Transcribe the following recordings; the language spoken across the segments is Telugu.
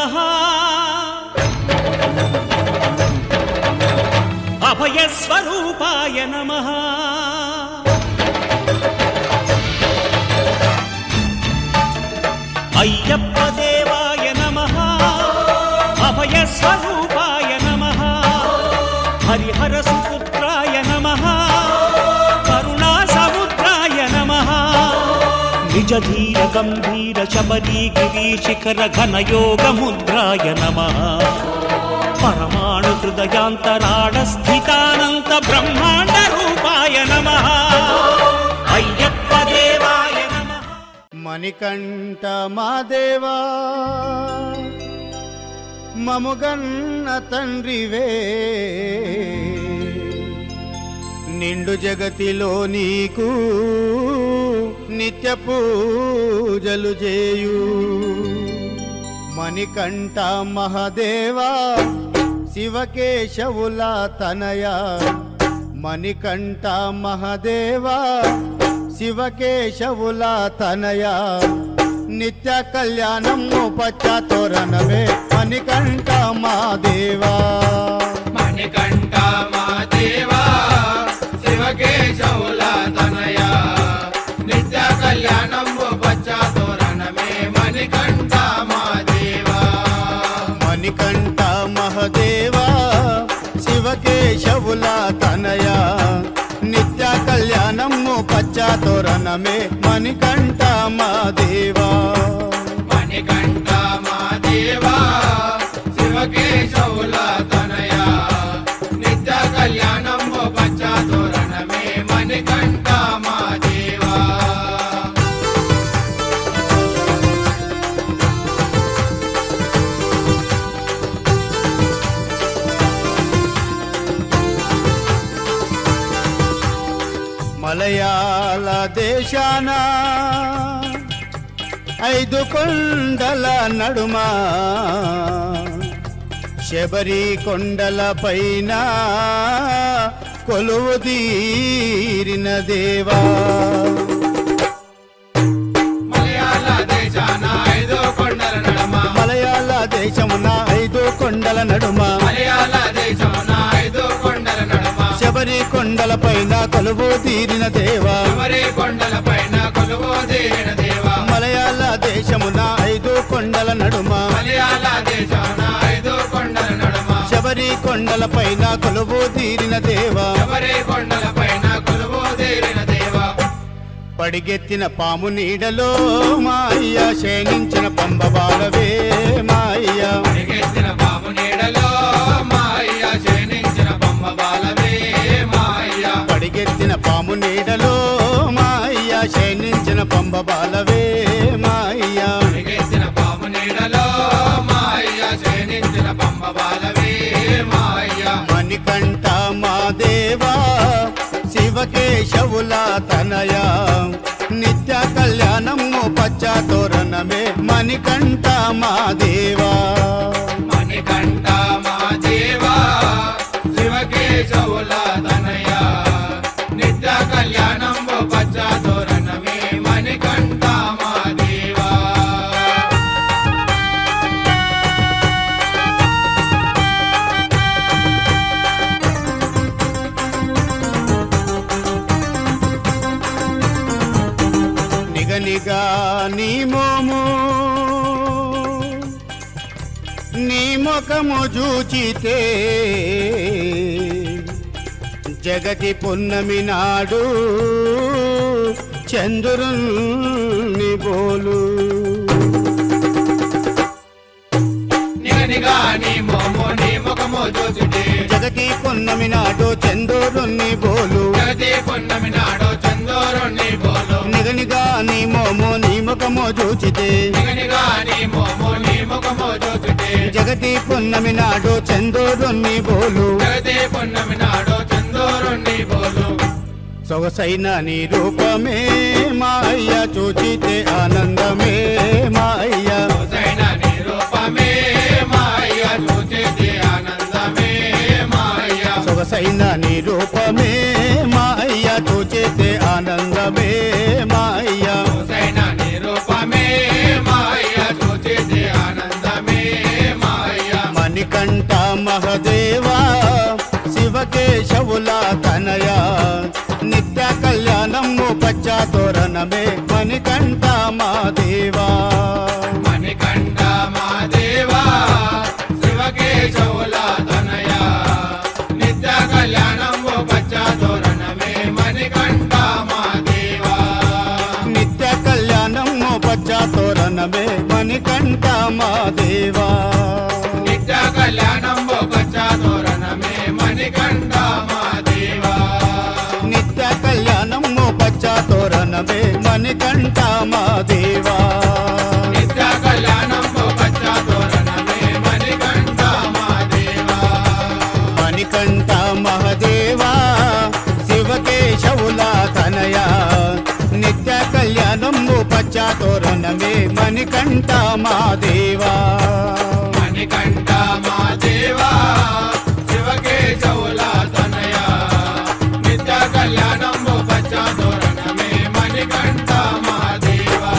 నమః అభయస్వరూపాయ నమః అయ్యప్ప దేవాయ నమః అభయస్వరూపాయ నమః హరిహర సుపుత్రాయ నమః కరుణా సముద్రాయ నమః నిజ ధీర గంభీర శబరీ గిరీశిఖర ఘనయోగ ముద్రాయ నమః పరమాణు హృదయాంతరాళ స్థితానంత బ్రహ్మాండ రూపాయ నమః అయ్యప్ప దేవాయ నమః మణికంఠ మా దేవా మముగన్న తండ్రివే నిండు జగతిలో నీకు నిత్య పూజలు చేయు మణికంఠ మహదేవా శివకేశవుల తనయ మణికంఠ మహదేవా శివకేశవుల తనయ నిత్య కళ్యాణము పచ్చతోరణమే మణికంఠ మాదేవా మణికంఠ మాదేవా శివకేశవుల తనయ నిత్య కళ్యాణము పచ్చతోరణమే మణికంఠ మాదేవా మణికంఠ మహదేవా శివకేశవుల తనయ నిత్య కళ్యాణము పచ్చతోరణమే మణికంఠ మాదేవా మణికంఠ మాదేవా శివకేశవుల తనయ నిత్య కళ్యాణము పచ్చతోరణమే మణికంఠ మాదేవా మలయాళ దేశాన 5 కొండల నడుమ శబరి కొండల పైన కొలువు తీరిన దేవా మలయాళ దేశాన 5 కొండల నడుమ మలయాళ దేశమున 5 కొండల నడుమ మలయాళ దేశమున 5 కొండల నడుమ శబరి కొండల పైన కొలువు తీరిన దేవా శబరి కొండల పైన కొలువు తీరిన దేవా మలయాళ దేశమున 5 కొండల నడుమ మలయాళ దేశమున 5 కొండల నడుమ శబరి కొండల పైన కొలువు తీరిన దేవా శబరి కొండల పైన కొలువు తీరిన దేవా పడిగెత్తిన పాము నీడలో మాయ్య శయనించిన పంబబాలవే మాయ్య పరిగెత్తిన బాబు నీడలో మాయ శయనించిన బొమ్మ బాలవే మాయ పడిగెత్తిన పాము నీడలో మాయ్య శయనించిన పంబబాలవే మాయ్య పరిగెత్తిన బాబు నీడలో మాయ శయనించిన బొమ్మ బాలవే మాయ మణికంఠ మాదేవా శివకేశవుల తనయ నిత్య కళ్యాణము పచ్చతోరణమే మణికంఠ మాదేవా మణికంఠ మాదేవా శివకేశవుల తనయ నిత్య కళ్యాణంబు పచ్చతోరణమే మణికంఠ మాదేవా నిగనిగా నీ మోము నీ ముఖము చూచితే జగతి పున్నమి నాడు చంద్రుని బోలు నిగనిగా నీ మోము నీ ముఖము చూచుటే జగతి పున్నమి నాడు చంద్రుని బోలు జగతి పున్నమి నాడు చందోరుణ్ణి బోలు నిగనిగా నీ మోము నీ ముఖము చూచితే నిగనిగా నీ మోము నీ ముఖము చూచుటే జగతి పున్నమి నాడు చంద్రుని బోలు జగతి పున్నమి నాడు చందోరుణ్ణి బోలు సొగసైన నీ రూపమే మాయ చూచితే ఆనందమే మాయ సొగసైన నీ రూపమే మాయ చూచితే ఆనందమే మాయ సొగసైన నీ రూపమే మాయ చూచితే ఆనందమే మాయ సొగసైన నీ రూపమే మాయ చూచితే ఆనందమే శివకేశవుల తనయ నిత్య కళ్యాణము పచ్చా తోరణమే మణికంఠ మా దేవా మణికంఠ మా దేవా శివకేశవుల తనయ నిత్య కళ్యాణము పచ్చా తోరణమే మణికంఠ మా దేవా నిత్య కళ్యాణము పచ్చా తోరణమే మణికంఠ మా దేవా నిత్య కళ్యాణము పచ్చా తోరణమే మణికంఠ మా దేవా నిత్య కళ్యాణము పచ్చా తోరణమే మణికంఠ మా దేవా నిత్య కళ్యాణము పచ్చా తోరణమే మణికంఠ మా దేవా మణికంఠ మహదేవా శివకేశవుల తనయ నిత్య కళ్యాణము పచ్చా తోరణమే మణికంఠ మా దేవా మణికంఠ మా దేవా శివకేశవుల తనయ నిత్య కళ్యాణము పచ్చా తోరణమే మణికంఠ మా దేవా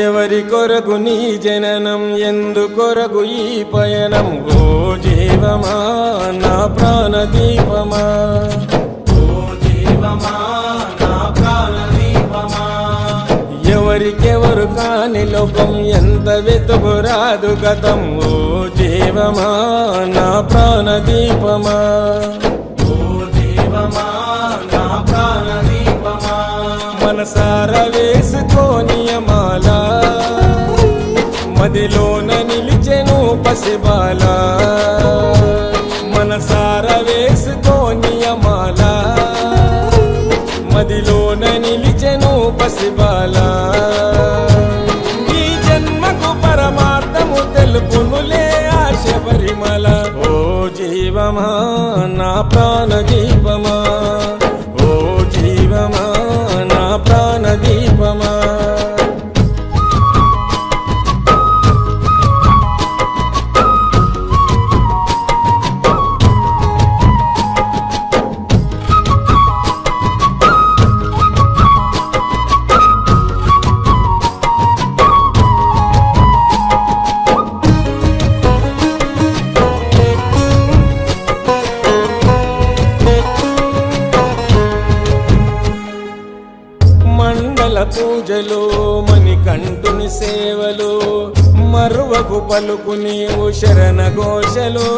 ఎవరి కొరకు నీ జననం ఎందు కొరకు ఈ పయనం ఓ జీవమా నా ప్రాణదీపమా ఓ జీవమా నా ప్రాణదీపమా ఎవరికెవరు కాని లోకం ఎంత వెతుకురాదు గతం ఓ జీవమా నా ప్రాణదీపమా ఓ జీవమా నా ప్రాణదీపమా మనసార వేసుకోనియమాల మదిలోన నిలిచెను పసిబాల మనసార వేసుకోనియమాల మదిలోన నిలిచెను పసిబాల ఈ జన్మకు పరమార్థము తెలుపునులే ఆశ పరిమళ ఓ జీవమా నా ప్రాణదీపమా ఓ జీవమా నా ప్రాణదీపమా మండల పూజలు మణికంఠుని సేవలు మరువకు పలుకు నీవు శరణ ఘోషలు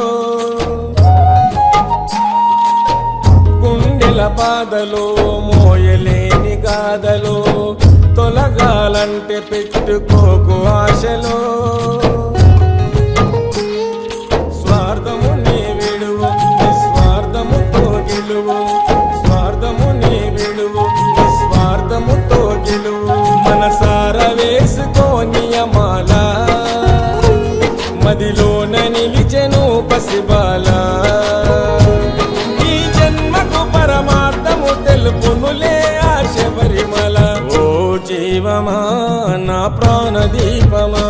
గుండెల బాధలు మోయలేని గాథలు తొలగాలంటే పెట్టుకోకు ఆశలు స్వార్థము నీ విడువు నిస్వార్థముతో గెలువు స్వార్థము నీ విడువు నిస్వార్థముతో గెలువు మనసార వేసుకోనియమాల మదిలోన నిలిచెను పసిబాల ఈ జన్మకు పరమార్థము తెలుపునులే ఆశ పరిమళ ఓ జీవమా నా ప్రాణదీపమా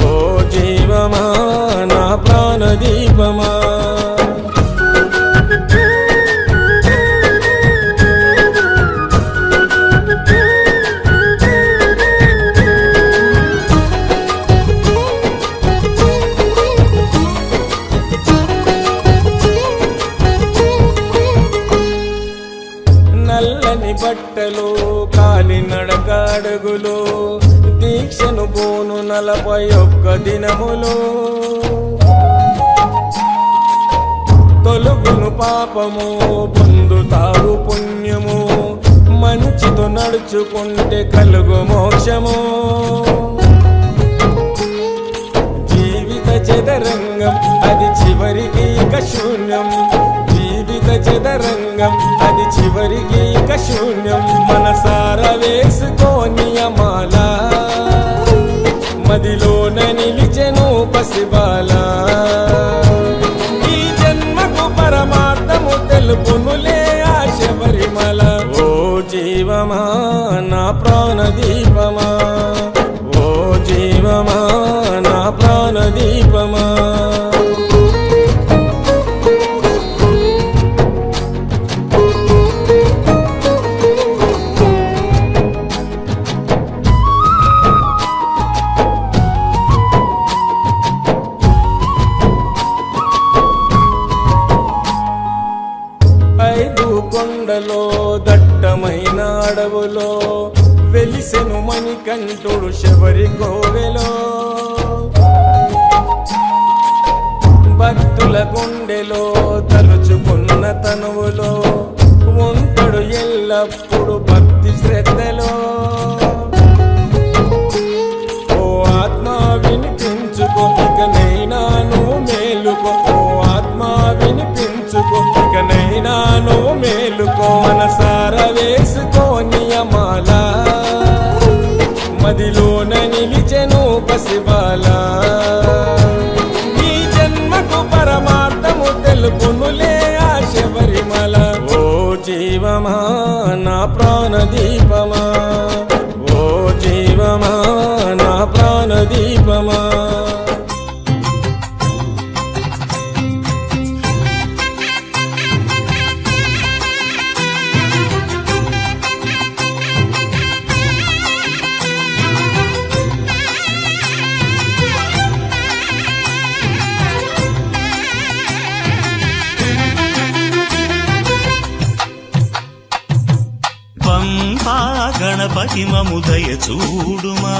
ఓ జీవమా నా ప్రాణదీపమా నల్లని బట్టలు కాలి నడక అడుగులు దీక్షను పోను 41 దినములు తొలుగును పాపము పొందుతావు పుణ్యము మంచితో నడుచుకుంటే కలుగు మోక్షము జీవిత చదరంగం అది చివరికి ఇక శూన్యం జీవిత చదరంగం అది చివరికి ఇక శూన్యం మనసార వేసుకోనియమాల మదిలోన నిలిచెను పసిబాల ఈ జన్మకు పరమార్థము తెలుపునులే ఆశ పరిమళ ఓ జీవమా నా ప్రాణదీపమా ఓ జీవమా నా ప్రాణదీపమా అడవులో వెలిసెను మణికంఠుడు శబరి కోవెలో భక్తుల గుండెలో తలుచుకున్న తనువులో ఉంటాడు ఎల్లప్పుడు భక్తి శ్రద్ధలో. ఓ ఆత్మ వినిపించుకో ఇకనైనా నువ్వు మేలుకో, ఓ ఆత్మ వినిపించుకో ఇకనైనా నువ్వు మేలుకో. మనసార వేసుకో నియమాల మదిలోన నిలిచెను పసిబాలా. ఈ జన్మకు పరమార్థము తెలుపునులే ఆ శబరిమల. ఓ జీవమా నా ప్రాణదీపమా, ఓ జీవమా నా ప్రాణదీపమా. పంపా గణపతి మము దయ చూడుమా,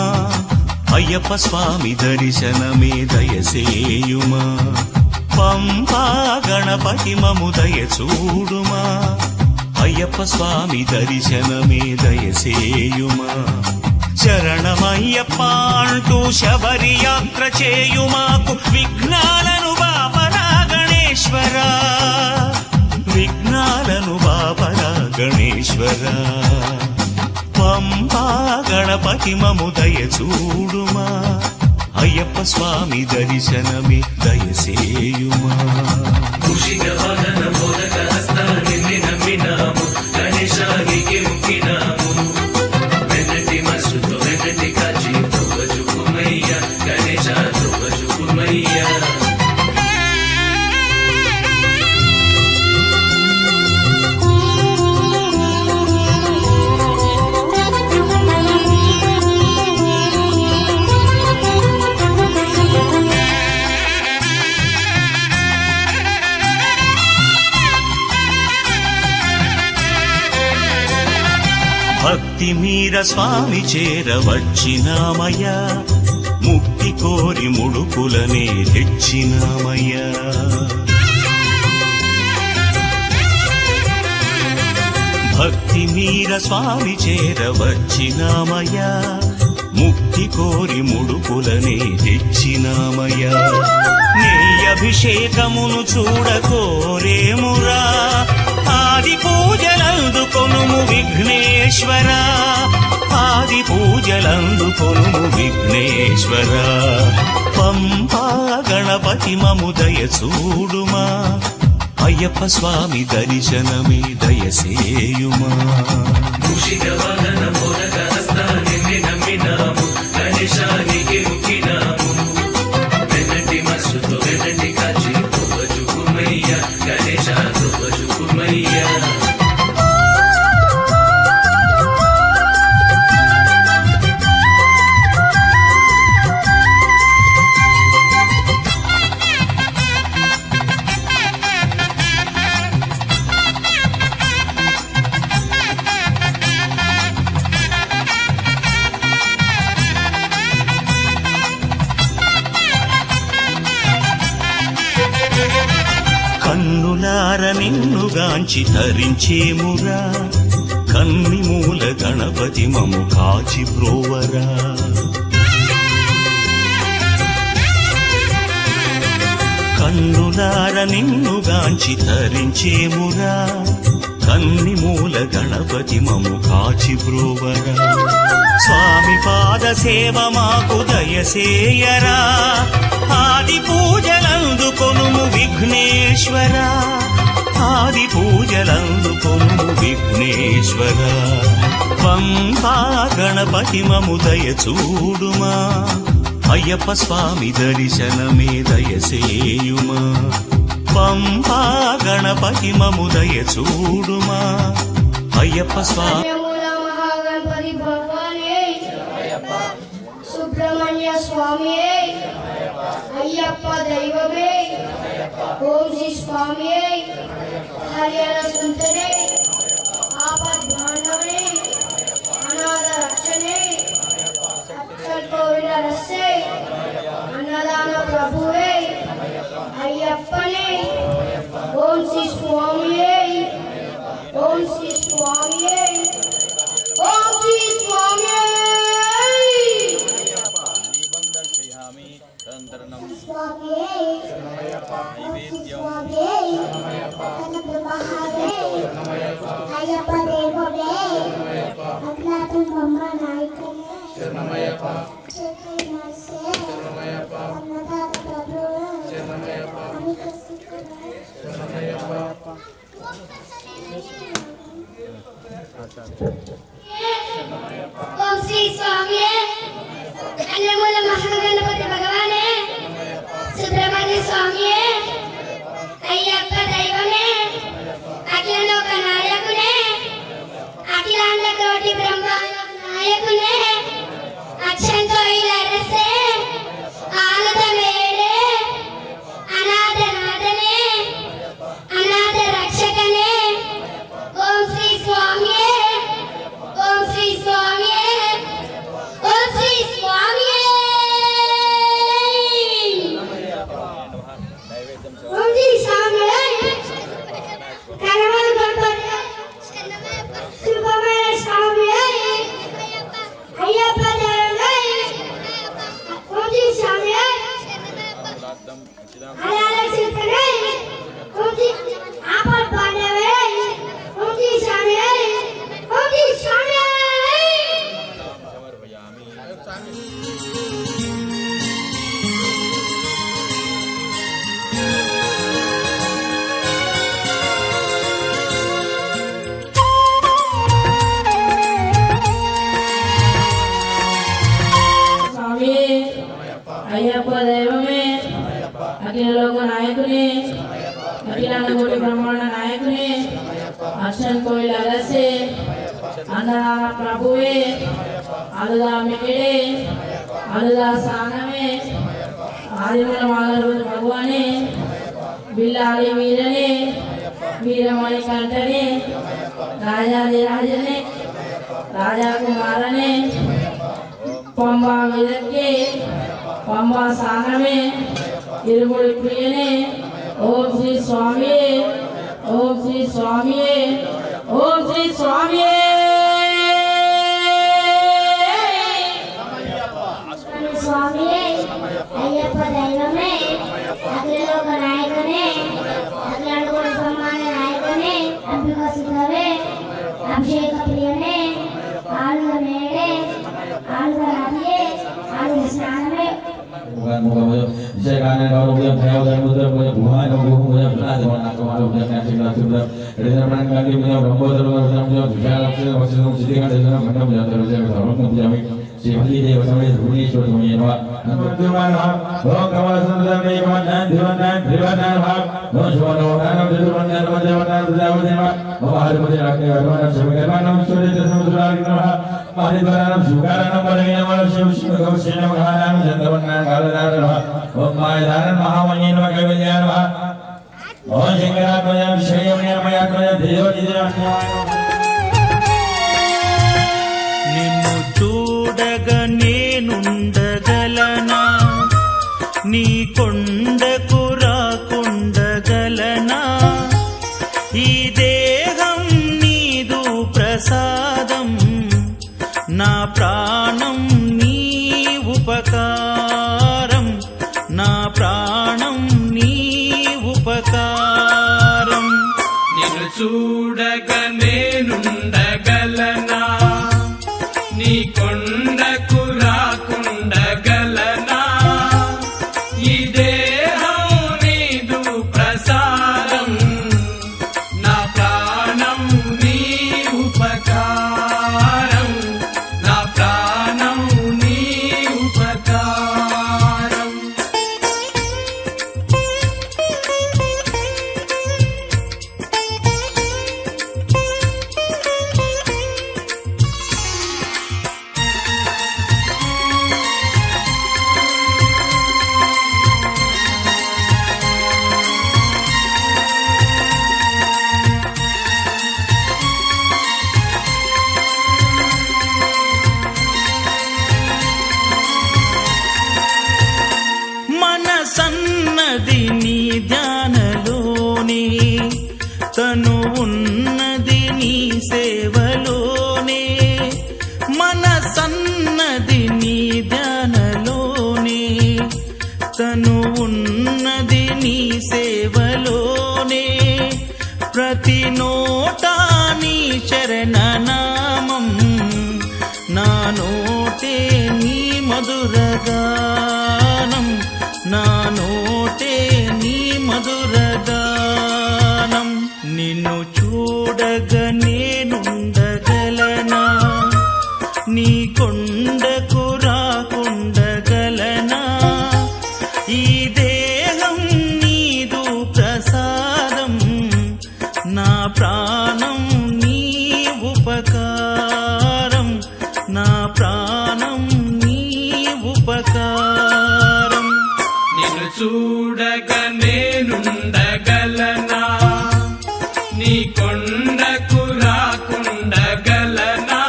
అయ్యప్ప స్వామి దర్శనమే దయసేయుమా. పంపా గణపతి మము దయ చూడుమా, అయ్యప్ప స్వామి దర్శనమే దయసేయుమా. శరణమయ్యప్ప అంటూ శబరి యాత్ర చేయుమాకు, విఘ్నాలను బాపరా గణేశ్వరా, విఘ్నాలను బాపరా గణేశ్వరా. పంపా గణపతి మము దయ చూడుమా, అయ్యప్ప స్వామి దర్శనమే దయసేయుమా. మూషిక వాహన మోదక హస్త నిన్ను నమ్మినాము, గణేశానికి ముక్కినాము. వెన్నటి మసుతో వెన్నటి కాచి తువ్వజుకుమయ్య, గణేశ తువ్వజుకుమయ్య. భక్తి మీర స్వామి చేరవచ్చినామయ్యా, ముక్తి కోరి ముడుపులనే తెచ్చినామయ్యా. భక్తి మీర స్వామి చేరవచ్చినామయ్యా, ముక్తి కోరి ముడుపులనే తెచ్చినామయ్యా. నీ అభిషేకమును చూడకోరేమురా, ఆది పూజలందుకొనుము విఘ్నేశ్వరా, ఆది పూజలందుకొనుము విఘ్నేశ్వరా. పంపా గణపతి మము దయ చూడుమా, అయ్యప్ప స్వామి దర్శనమే దయసేయుమా. మూషిక వాహన మోదక హస్త నిన్ను నమ్మినాము, గణేశానికి ముక్కినాము. వెన్నటి మసుతో వెన్నటి కాచి తువ్వజుకుమయ్య, గణేశ తువ్వజుకుమయ్య. కన్నులార నిన్నుగాంచి తరించేమురా, కన్ని మూల గణపతి మము కాచి బ్రోవరా. కన్నులార నిన్నుగాంచి తరించేమురా, కన్ని మూల గణపతి మము కాచి బ్రోవరా. స్వామి పాద సేవ మాకు దయసేయరా, ఆది పూజలందుకొనుము విఘ్నేశ్వరా, ఆది పూజలందుకొనుము విఘ్నేశ్వరా. పంపా గణపతి మము దయ చూడుమా, అయ్యప్ప స్వామి దర్శనమే దయసేయుమా. పంపా గణపతి మము దయ చూడుమా, అయ్యప్ప స్వామి. మహాగణపతి భగవానే, సుబ్రహ్మణ్య స్వామి, అయ్యప్ప దైవమే, ఓం శ్రీ స్వామి, హరిహర సుందరే, ఆపద్ బాంధవనే, రసే అన్నదాన ప్రభువే అయ్యప్పనే ఓం శ్రీ స్వామియే ఓం శ్రీ స్వామియే ఓం శ్రీ స్వామియే అయ్యప్ప దేవమే అజ్ఞాతం బొమ్మ నాయకులే అన్నదాత ప్రభువే ఓం శ్రీ స్వామియే అన్నమూల మహాగణపతి భగవానే సుబ్రహ్మణ్య స్వామియే అయ్యప్ప దైవమే అఖిల లోక నాయకునే అఖిలాండ కోటి బ్రహ్మ నాయకునే అక్షంతో ఇలరసే ఆలద మేడే అనాథ నాథనే అనాథ రక్షకనే ఓం శ్రీ స్వామియే ఓం శ్రీ స్వామియే ఓం శ్రీ స్వామియే ఓం శ్రీ స్వామియే కరవల్ గణపతి శుభమైన స్వామియే అయ్యప్ప దేవమే ఓం శ్రీ స్వామియే అయాల శిల్పనే ఓం శ్రీ ఆపద్ బాంధవే ఓం శ్రీ స్వామియే ఓం శ్రీ స్వామియే స్వామి అయ్యప్ప దైవమే అఖిల లోక నాయకుని అఖిలాండ కోటి బ్రహ్మాండ నాయకుని అర్చన్ కోయిల అరసే అన్నదాన ప్రభువే అలుదా మిగిడే అలుదా సానమే ఆదిమూల మాగలపతి భగవానే బిల్లాలి వీరనే వీరమణి కంఠనే రాజాది రాజనే రాజాకుమారనే పంబా విదక్కే పంబా సానమే ఇరుముడి ప్రియనే ఓం శ్రీ స్వామియే ఓం శ్రీ స్వామియే ఓం శ్రీ స్వామియే స్వామియే అయ్యప్ప దైవమే అఖిల లోక నాయకునే అఖిలాండ కోటి బ్రహ్మాండ నాయకునే అంబిక సుధవే అభిషేక ప్రియనే ఆలుగ మేడే ఆలుగ నదియే ఆలుగ స్నానమే जय गाने गौरव मुझे भयाव धर्म मुद्रा मुझे भुवान को मुझे अपना जमाना को मालूम मुझे क्या चिंता चिंता इधर प्राण काली मुझे ब्रह्मोदर मुझे विचार अपने वचन सिद्धि का देशना मंडल मुझे मुझे धर्म मुझे हमें शिवली देव समय धुनीश्वर मुझे नवा नमोद्यमान ओम कमल सुंदर देवन दिवन त्रिवन भाव नो शोनो नाम दिवन मुझे वना देवा बाहर मुझे रखे भगवान शिवगर्भन सूर्य समुद्रारि नमः मारिद्वारं सुकारणं वरगेन वरं शिव शिव गौसेन महानाम चंद्रवन्ना कालदार नमः ओम मायधारन महामये नमः कविजय नमः ओम शंकरात्मज श्रेयमयात्मज देवजिदेव నిన్ను చూడగ నేనుండగలనా నీ కొండకు రాకుండగలనా ఈ దేహం నీదు ప్రసాదం నా ప్రాణం నీ ఉపకారం నా ప్రాణం నీ ఉపకారం నిన్ను చూడగ నేనుండగలనా నీ కొండకు రాకుండగలనా ఈ దేహం మధురగానం నా నోటే నీ మధురగానం నిన్ను చూడగా నేనుండగలనా నీ కొండకు రాకుండగలనా ఈ దేహం నీదు ప్రసాదం నా ప్రాణం నీ ఉపకారం నా ప్రాణం నీ ఉపకారం నిన్ను చూడగా నేనుండగలనా నీ కొండకు రాకుండగలనా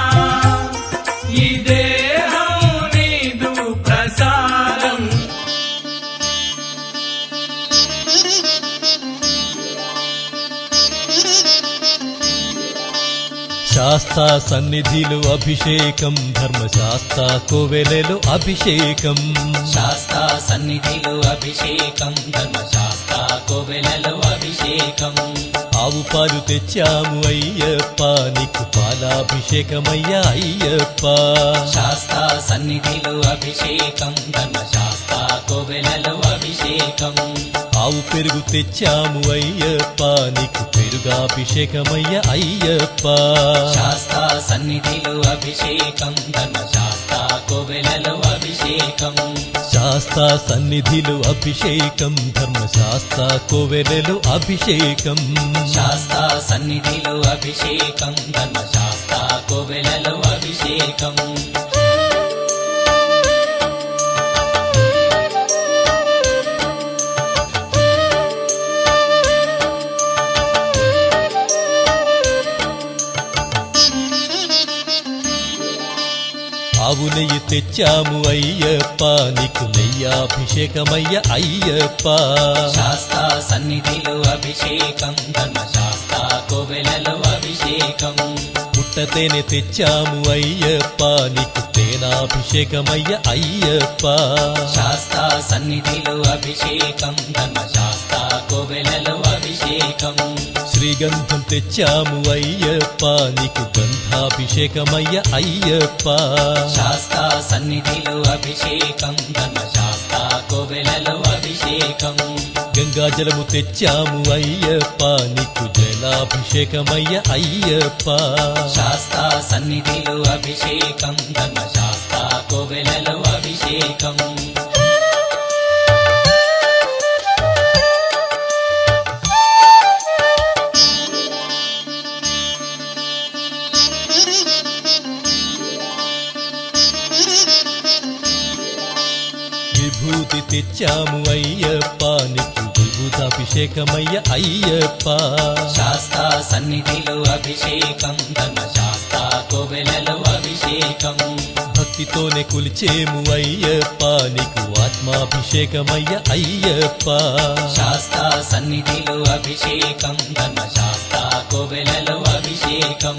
ఈ దేహం నీదు ప్రసాదం శాస్తా సన్నిధిలో అభిషేకం ధర్మశాస్త్ర కోవెలలో అభిషేకం శాస్తా సన్నిధిలో అభిషేకం ధర్మశాస్త్ర కోవెలలో అభిషేకం ఆవు పాలు తెచ్చాము అయ్యప్ప నీకు పాలాభిషేకమయ్యా అయ్యప్ప శాస్తా సన్నిధిలో అభిషేకం ధర్మశాస్త్ర కోవెలలో అభిషేకం ఆవు పెరుగు తెచ్చాము అయ్యప్ప నీకు పెరుగాభిషేకమయ్యా అయ్యప్ప శాస్తా సన్నిధిలో అభిషేకం ధర్మశాస్త్ర కోవెలలో అభిషేకం శాస్తా సన్నిధిలో అభిషేకం ధర్మశాస్త్ర కోవెలలో అభిషేకం శాస్తా సన్నిధిలో అభిషేకం ధర్మశాస్త్ర కోవెలలో అభిషేకం ఆవు నెయ్యి తెచ్చాము అయ్యప్ప నీకు నెయ్యాభిషేకమయ్య అయ్యప్ప శాస్తా సన్నిధిలో అభిషేకం ధర్మశాస్త్ర కోవెలలో అభిషేకం పుట్టతేనె తెచ్చాము అయ్యప్ప నీకు తేనాభిషేకమయ్య అయ్యప్ప శాస్తా సన్నిధిలో అభిషేకం ధర్మశాస్త్ర కోవెలలో అభిషేకం శ్రీగంధం తెచ్చాము అయ్యప్ప నీకు గంధాభిషేకమయ్య అయ్యప్ప శాస్తా సన్నిధిలో అభిషేకం ధర్మశాస్త్ర కోవెలలో అభిషేకం గంగాజలము తెచ్చాము అయ్యప్ప నీకు జలాభిషేకమయ్య అయ్యప్ప శాస్తా సన్నిధిలో అభిషేకం ధర్మశాస్త్ర కోవెలలో అభిషేకం విభూతి తెచ్చాము అయ్యప్ప నీకు విభూతాభిషేకమయ్య అయ్యప్ప శాస్తా సన్నిధిలో అభిషేకం ధర్మశాస్త్ర కోవెలలో అభిషేకం భక్తితోనే కొలిచేము అయ్యప్ప నీకు ఆత్మాభిషేకమయ్య అయ్యప్ప శాస్తా సన్నిధిలో అభిషేకం ధర్మశాస్త్ర కోవెలలో అభిషేకం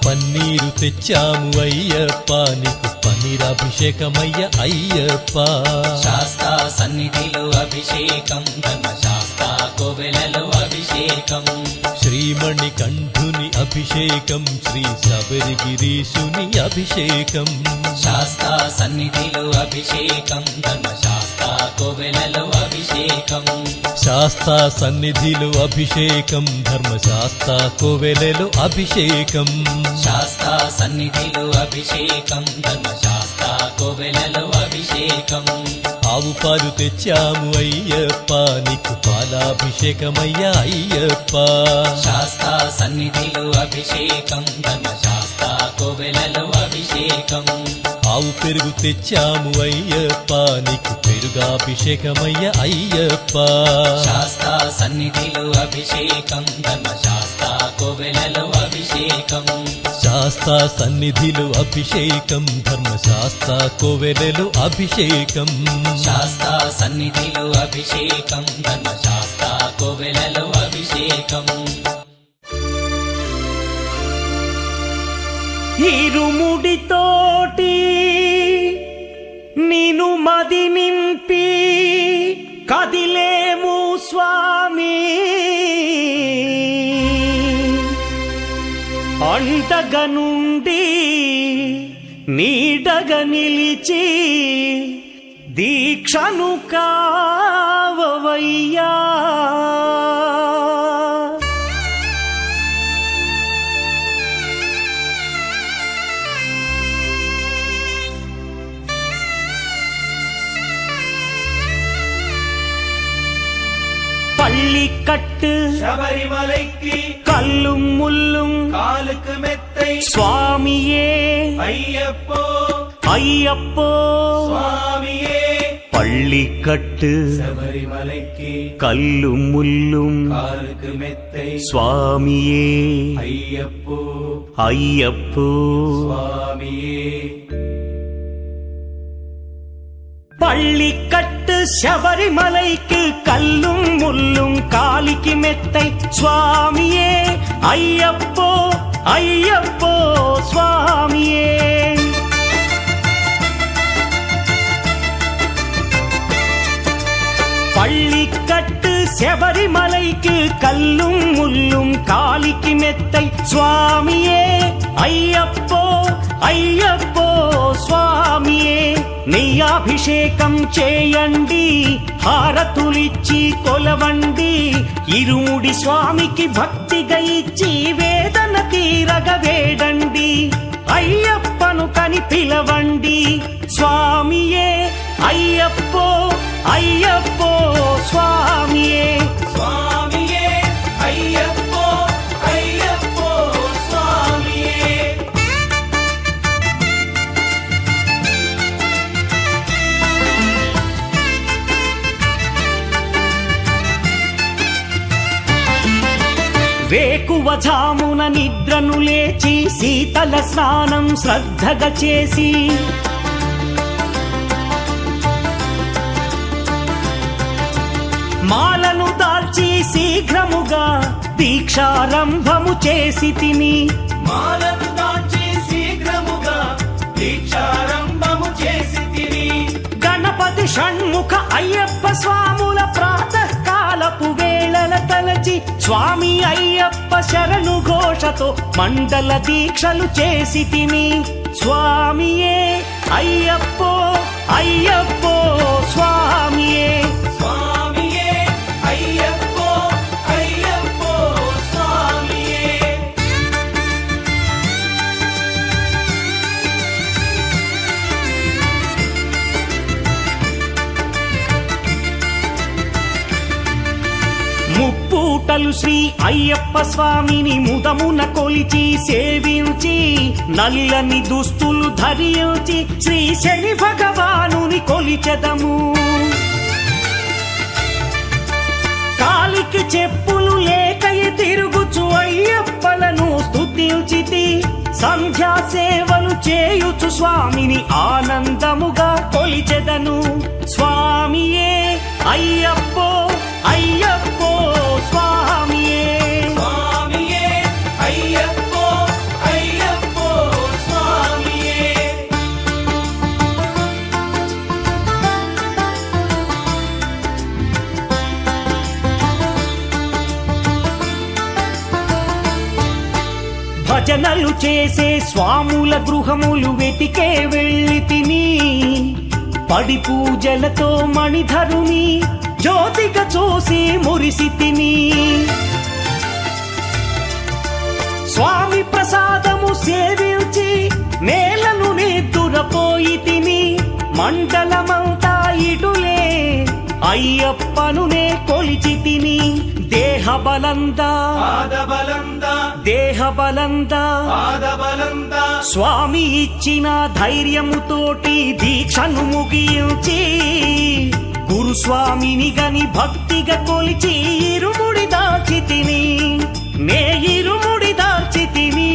పన్నీరు తెచ్చాము అయ్యప్ప నీకు పన్నీరాభిషేకమయ్య అయ్యప్ప శాస్తా సన్నిధిలో అభిషేకం ధర్మశాస్త్ర కోవెలలో అభిషేకం శ్రీమణి కంఠుని అభిషేకం శ్రీ శబరిగిరీశుని అభిషేకం శాస్తా సన్నిధిలో అభిషేకం ధర్మశాస్త్ర కోవెలలో అభిషేకం శాస్తా సన్నిధిలో అభిషేకం ధర్మశాస్త్ర కోవెలలో అభిషేకం శాస్తా సన్నిధిలో అభిషేకం ధర్మశాస్త్ర కోవెలలో అభిషేకం ఆవు పాలు తెచ్చాము అయ్యప్ప నీకు పాలాభిషేకమయ్య అయ్యప్ప శాస్తా సన్నిధిలో అభిషేకం ధర్మశాస్త్ర కోవెలలో అభిషేకం ఆవు పెరుగు తెచ్చాము అయ్యప్ప నీకు పెరుగాభిషేకమయ్య అయ్యప్ప శాస్తా సన్నిధిలో అభిషేకం ధర్మశాస్త్ర కోవెలలో అభిషేకం శాస్తా సన్నిధిలో అభిషేకం ధర్మశాస్త్ర కోవెలలో అభిషేకం శాస్తా సన్నిధిలో అభిషేకం ధర్మశాస్త్ర కోవెలలో అభిషేకం ఇరుముడితోటి నిను మది నింపి కదిలేము స్వామి అండగ నుండి నీడగా నిలిచి దీక్షను కావవయ్యా. பள்ளிக்கட்டு శబరిమలైకి கல்லும் முள்ளும் కాలుకు మెత్తై சுவாமியே అయ్యప్పో ஐயப்போ. స్వామియే. பள்ளிக்கட்டு శబరిమలైకి கல்லும் முள்ளும் కాలుకు మెత్తై சுவாமியே అయ్యప్పో ஐயப்போ. స్వామియే. பள்ளிக்கட்டு శబరిమలైக்கு கல்லும் முள்ளும் காலிக்கு மெத்தை சுவாமியே ஐயப்போ ஐயப்போ சுவாமியே. பள்ளிக்கட்டு శబరిమలైக்கு கல்லும் முள்ளும் காலிக்கு மெத்தை சுவாமியே ஐயப்போ ஐயப்போ స్వామియే. నెయ్యాభిషేకం చేయండి, హారతులిచ్చి కొలవండి, ఇరుముడి స్వామికి భక్తిగా ఇచ్చి వేదన తీరగ వేడండి, అయ్యప్పను కని పిలవండి స్వామియే అయ్యప్పో అయ్యప్పో స్వామియే. స్వామియే అయ్యప్పో అయ్యప్పో స్వామియే. వేకువజామున నిద్రను లేచి శీతల స్నానం శ్రద్ధగా చేసి మాలను దాల్చి శీఘ్రముగా దీక్షారంభము చేసి తిని మాలను దాల్చి శీఘ్రముగా దీక్షారంభము చేసి తిని గణపతి షణ్ముఖ అయ్యప్ప స్వాముల ప్రాతకాలపు వేళల తలచి స్వామి అయ్యప్ప శరణు ఘోషతో మండల దీక్షలు చేసి తిని స్వామియే అయ్యప్పో అయ్యప్పో స్వామియే. స్వామియే అయ్యప్పో అయ్యప్పో స్వామియే. ముప్పూటలు శ్రీ అయ్యప్ప స్వామిని ముదమున కొలిచి సేవించి నల్లని దుస్తులు ధరించి శ్రీ శని భగవానుని కొలిచెదము. కాలికి చెప్పులు లేకయి తిరుగుచు అయ్యప్పలను స్తుతించితి, సంధ్యా సేవలు చేయుచు స్వామిని ఆనందముగా కొలిచెదను స్వామియే అయ్యప్పో అయ్యప్పో స్వామియే. స్వామియే అయ్యప్పో అయ్యప్పో స్వామియే. భజనలు చేసే స్వాముల గృహములు వెతికే వెళ్ళి తిని, పడి పూజలతో మణిధరుని జ్యోతిగా చూసి మురిసి తిని, స్వామి ప్రసాదము సేవించి నేలను నిద్దురపోయి తిని, మండలమంతా ఇటులే అయ్యప్పనునే కొలిచి తిని, దేహబలందా పాదబలందా దేహబలందా పాదబలందా స్వామి ఇచ్చిన ధైర్యముతోటి దీక్షను ముగించి గురుస్వామిని గని భక్తిగా కొలిచి ఇరుముడి దాల్చి తిని, నే ఇరుముడి దాల్చి తిని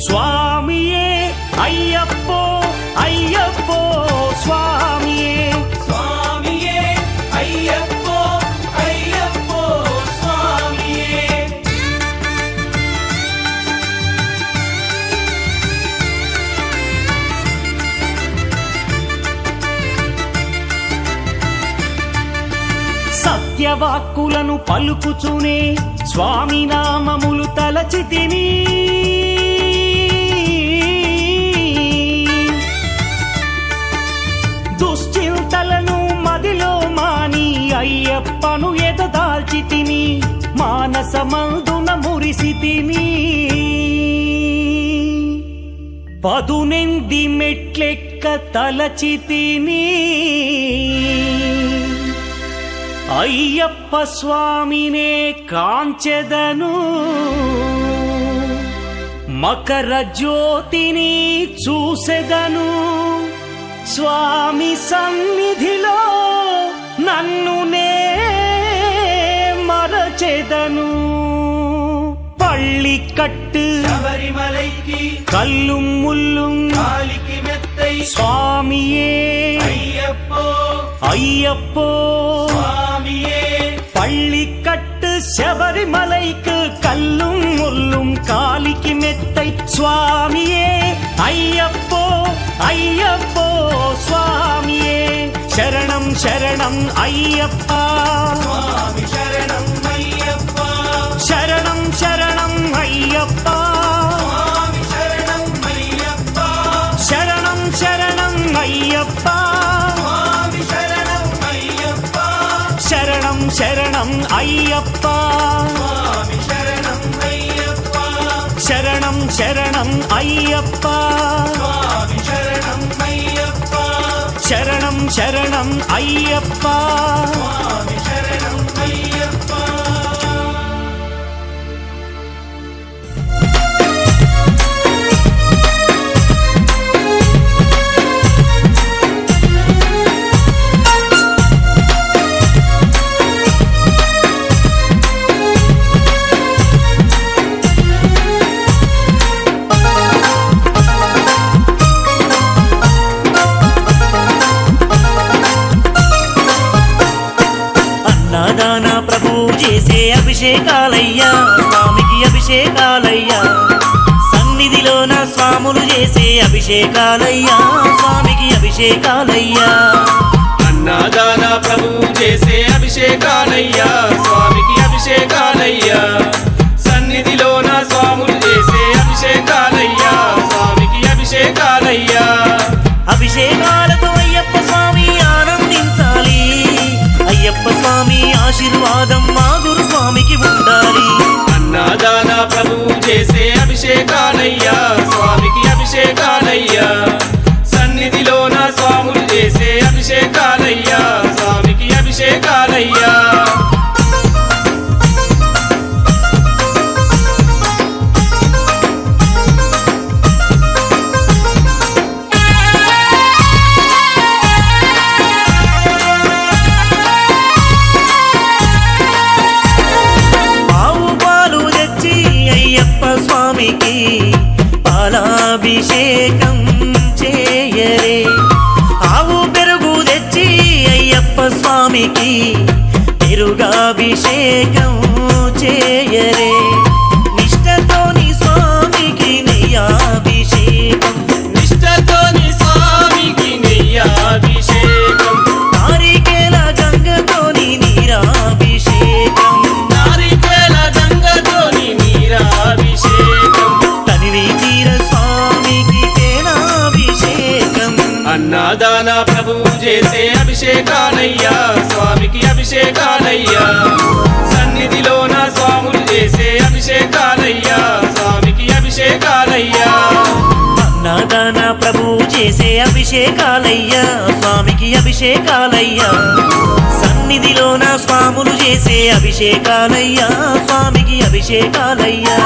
స్వామియే అయ్యప్పో అయ్యప్పో స్వామియే. స్వామియే అయ్యప్పో అయ్యప్పో స్వామియే. సత్యవాక్కులను పలుకుచునే స్వామి నామములు తలచి తిని, అయ్యప్పను ఎదదాల్చి తిని మానసమందున మురిసి తిని పదునెంది మెట్లెక్క తలచి తిని అయ్యప్ప స్వామినే కాంచెదను మకర జ్యోతిని చూసెదను స్వామి సన్నిధిలో నన్ను నే మరచెదను పళ్ళి కట్టు శబరిమలైకి కల్లుం ముల్లుం కాలికి మెత్తై స్వామియే అయ్యప్పో అయ్యప్పో స్వామియే பள்ளி கட்டு శబరిమలైக்கு கல்லும் முள்ளும் காலிக்கு மெத்தை சுவாமியே ஐயப்போ ஐயப்போ சுவாமியே శరణం శరణం అయ్యప్పా స్వామి శరణం అయ్యప్ప శరణం శరణం అయ్యప్పా స్వామి శరణం అయ్యప్ప శరణం శరణం అయ్యప్పా స్వామి శరణం అయ్యప్ప శరణం శరణం అయ్యప్పా స్వామి శరణం అయ్యప్ప శరణం శరణం అయ్యప్పా స్వామి శరణం అయ్యప్ప శరణం శరణం అయ్యప్పా స్వామి శరణం అయ్యప్ప అన్నదాన ప్రభువు చేసే అభిషేకాలయ్యా స్వామికి అభిషేకాలయ్యా సన్నిధిలోన స్వాములు చేసే అభిషేకాలయ్యా స్వామికి అభిషేకాలయ్యా అన్నదాన ప్రభువు చేసే అభిషేకాలయ్యా స్వామికి అభిషేకాలయ్యా సన్నిధిలోన స్వాములు చేసే అభిషేకాలయ్యా స్వామికి అభిషేకాలయ్యా అభిషేకాలతో అయ్యప్ప స్వామి ఆనందించాలి అయ్యప్ప స్వామి ఆశీర్వాదం మా గురు స్వామికి ఉండాలి అన్నదాన ప్రభువు చేసే అభిషేకాలయ్యా స్వామికి అభిషేకాలయ్యా సన్నిధిలోన స్వాములు చేసే అభిషేకాలయ్యా స్వామికి అభిషేకాలయ్యా ఆవు పాలు తెచ్చి అయ్యప్ప స్వామికి పాలాభిషేకం చేయరే ఆవు పెరుగు తెచ్చి అయ్యప్ప స్వామికి పెరుగాభిషేకం చేయరే నిష్టతోని స్వామికి నెయ్యాభిషేకం నిష్టతోని స్వామికి నెయ్యాభిషేకం నారికేల గంగతోని నీరాభిషేకం నారికేల గంగతోని నీరాభిషేకం తనివి తీర స్వామికి తేనాభిషేకం అన్నదాన ప్రభువు చేసే అభిషేకాలయ్యా స్వామికి అభిషేకాలయ్యా సన్నిధిలోన స్వాములు చేసే అభిషేకాలయ్యా స్వామికి అభిషేకాలయ్యా అన్నదాన ప్రభువు చేసే అభిషేకాలయ్యా స్వామికి అభిషేకాలయ్యా సన్నిధిలోన స్వాములు చేసే అభిషేకాలయ్యా స్వామికి అభిషేకాలయ్యా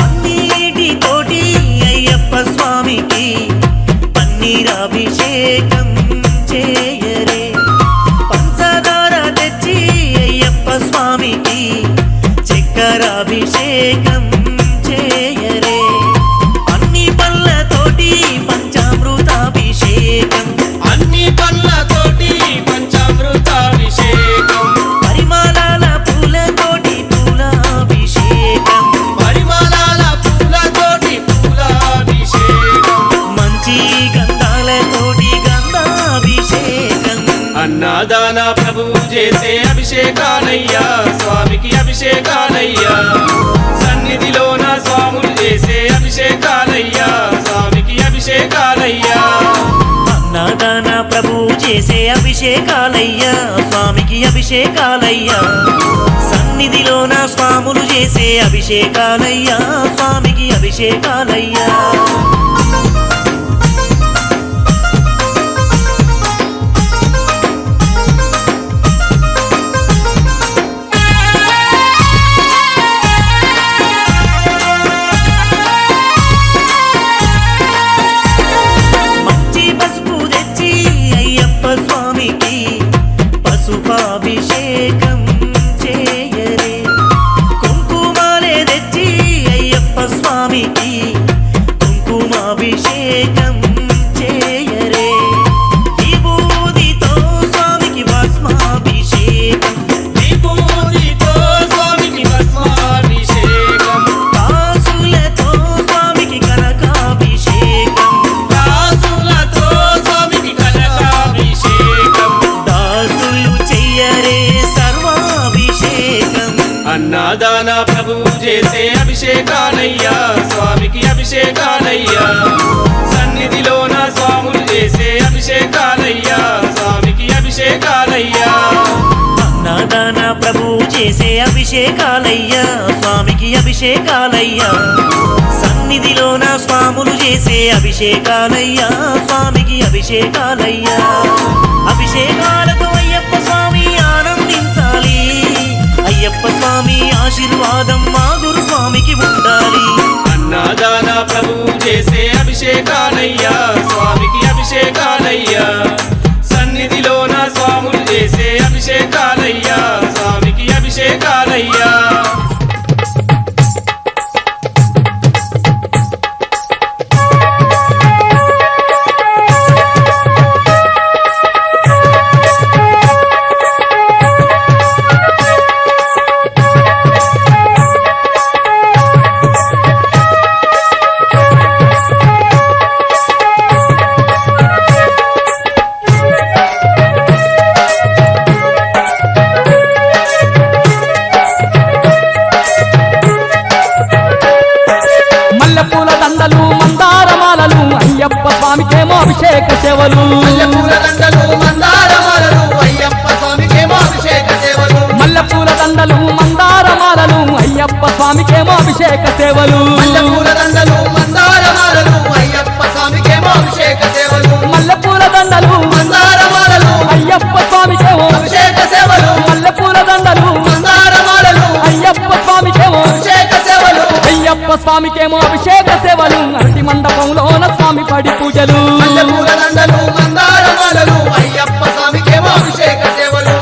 అన్నిటితోటి అయ్యప్ప స్వామికి పన్నీరాభిషేకం చేయరే పంచదార తెచ్చి అయ్యప్ప స్వామికి చక్కెరాభిషేకం చేయరే అన్ని పళ్ళతోటి పంచామృతాభిషేకం అన్ని పళ్ళతోటి పంచామృతాభిషేకం పరిమళాల పూలతోటి పూలాభిషేకం పరిమళాల అభిషేకాలయ్యా స్వామికి అభిషేకాలయ్యా సన్నిధిలోన స్వాములు చేసే అభిషేకాలయ్యా స్వామికి అభిషేకాలయ్యా అన్నదాన ప్రభువు చేసే అభిషేకాలయ్యా స్వామికి అభిషేకాలయ్యా సన్నిధిలోన స్వాములు చేసే అభిషేకాలయ్యా స్వామికి అభిషేకాలయ్యా స్వామికి పసుపాభిషేకం చేయరే కుంకుమాలే తెచ్చి అయ్యప్ప స్వామికి కుంకుమాభిషేకం చేయరే విభూతితో స్వామికి భస్మాభిషేకం విభూతితో స్వామికి భస్మాభిషేకం కాసులతో స్వామికి కనకాభిషేకం దాసులతో స్వామికి కనకాభిషేకం దాసులు చెయ్యరే సర్వాభిషేకం అన్నదాన ప్రభువు చేసే అభిషేకాలయ్యా స్వామికి అభిషేకాలయ్యా సన్నిధిలోన స్వాములు చేసే అభిషేకాలయ్యా స్వామికి అభిషేకాలయ్యా అన్నదాన ప్రభువు చేసే అభిషేకాలయ్యా స్వామికి అభిషేకాలయ్యా సన్నిధిలోన స్వాములు చేసే అభిషేకాలయ్యా స్వామికి అభిషేకాలయ్యా అభిషేకాలతో అయ్యప్ప స్వామి ఆనందించాలి అయ్యప్ప స్వామి ఆశీర్వాదం మా గురు స్వామికి ఉండాలి అన్నదాన ప్రభువు చేసే అభిషేకాలయ్యా స్వామికి అభిషేకాలయ్యా సన్నిధిలోన స్వాములు చేసే అభిషేకాలయ్యా స్వామికి అభిషేకాలయ్యా మల్లెపూల దండలు మందారమాలలు అయ్యప్ప స్వామికేమో అభిషేక సేవలు మల్లెపూల దండలు మందారమాలలు అయ్యప్ప స్వామికేమో అభిషేక సేవలు మల్లెపూల దండలు మందారమాలలు అయ్యప్ప స్వామికేమో అభిషేక సేవలు మల్లెపూల దండలు మందారమాలలు అయ్యప్ప స్వామికేమో అభిషేక సేవలు మల్లెపూల దండలు మందారమాలలు అయ్యప్ప స్వామికేమో అభిషేక సేవలు మల్లెపూల దండలు మందారమాలలు అయ్యప్ప స్వామికేమో అభిషేక సేవలు అయ్యప్ప స్వామికేమో అభిషేక సేవలు అరటి మండపంలోన స్వామి పడి పూజలు మల్లెపూల దండలు మందారమాలలు అయ్యప్ప స్వామికేమో అభిషేక సేవలు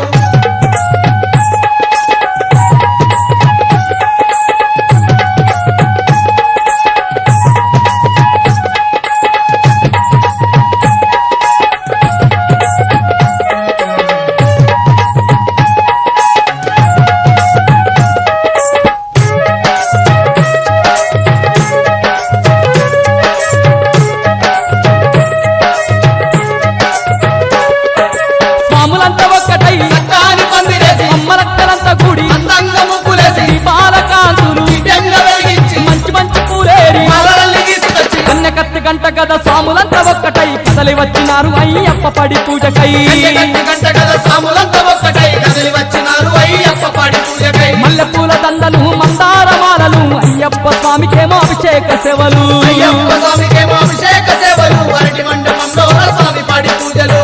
స్వాములంతా ఒక్కటై చక్కాని పందిరేసి అమ్మలక్కలంతా గుడి అందంగా ముగ్గులేసి దీపాలకాంతులు దివ్యంగా వెలిగించి మంచి మంచి పూలేరి మలరల్ని తీసుకొచ్చి కన్నెకత్తి గంట గద స్వాములంతా ఒక్కటై కదలి వచ్చినారు అయ్యప్ప పడి పూజకై గంట గంట గద సాములంతా ఒక్కటై కదిలి వచ్చినారు అయ్యప్ప పాడి పూజకై మల్లెపూల దండలు మందారమాలలు అయ్యప్ప స్వామికేమో అభిషేక సేవలు అయ్యప్ప స్వామికేమో అభిషేక సేవలు అరటి మండపంలో స్వామి పాడి పూజలు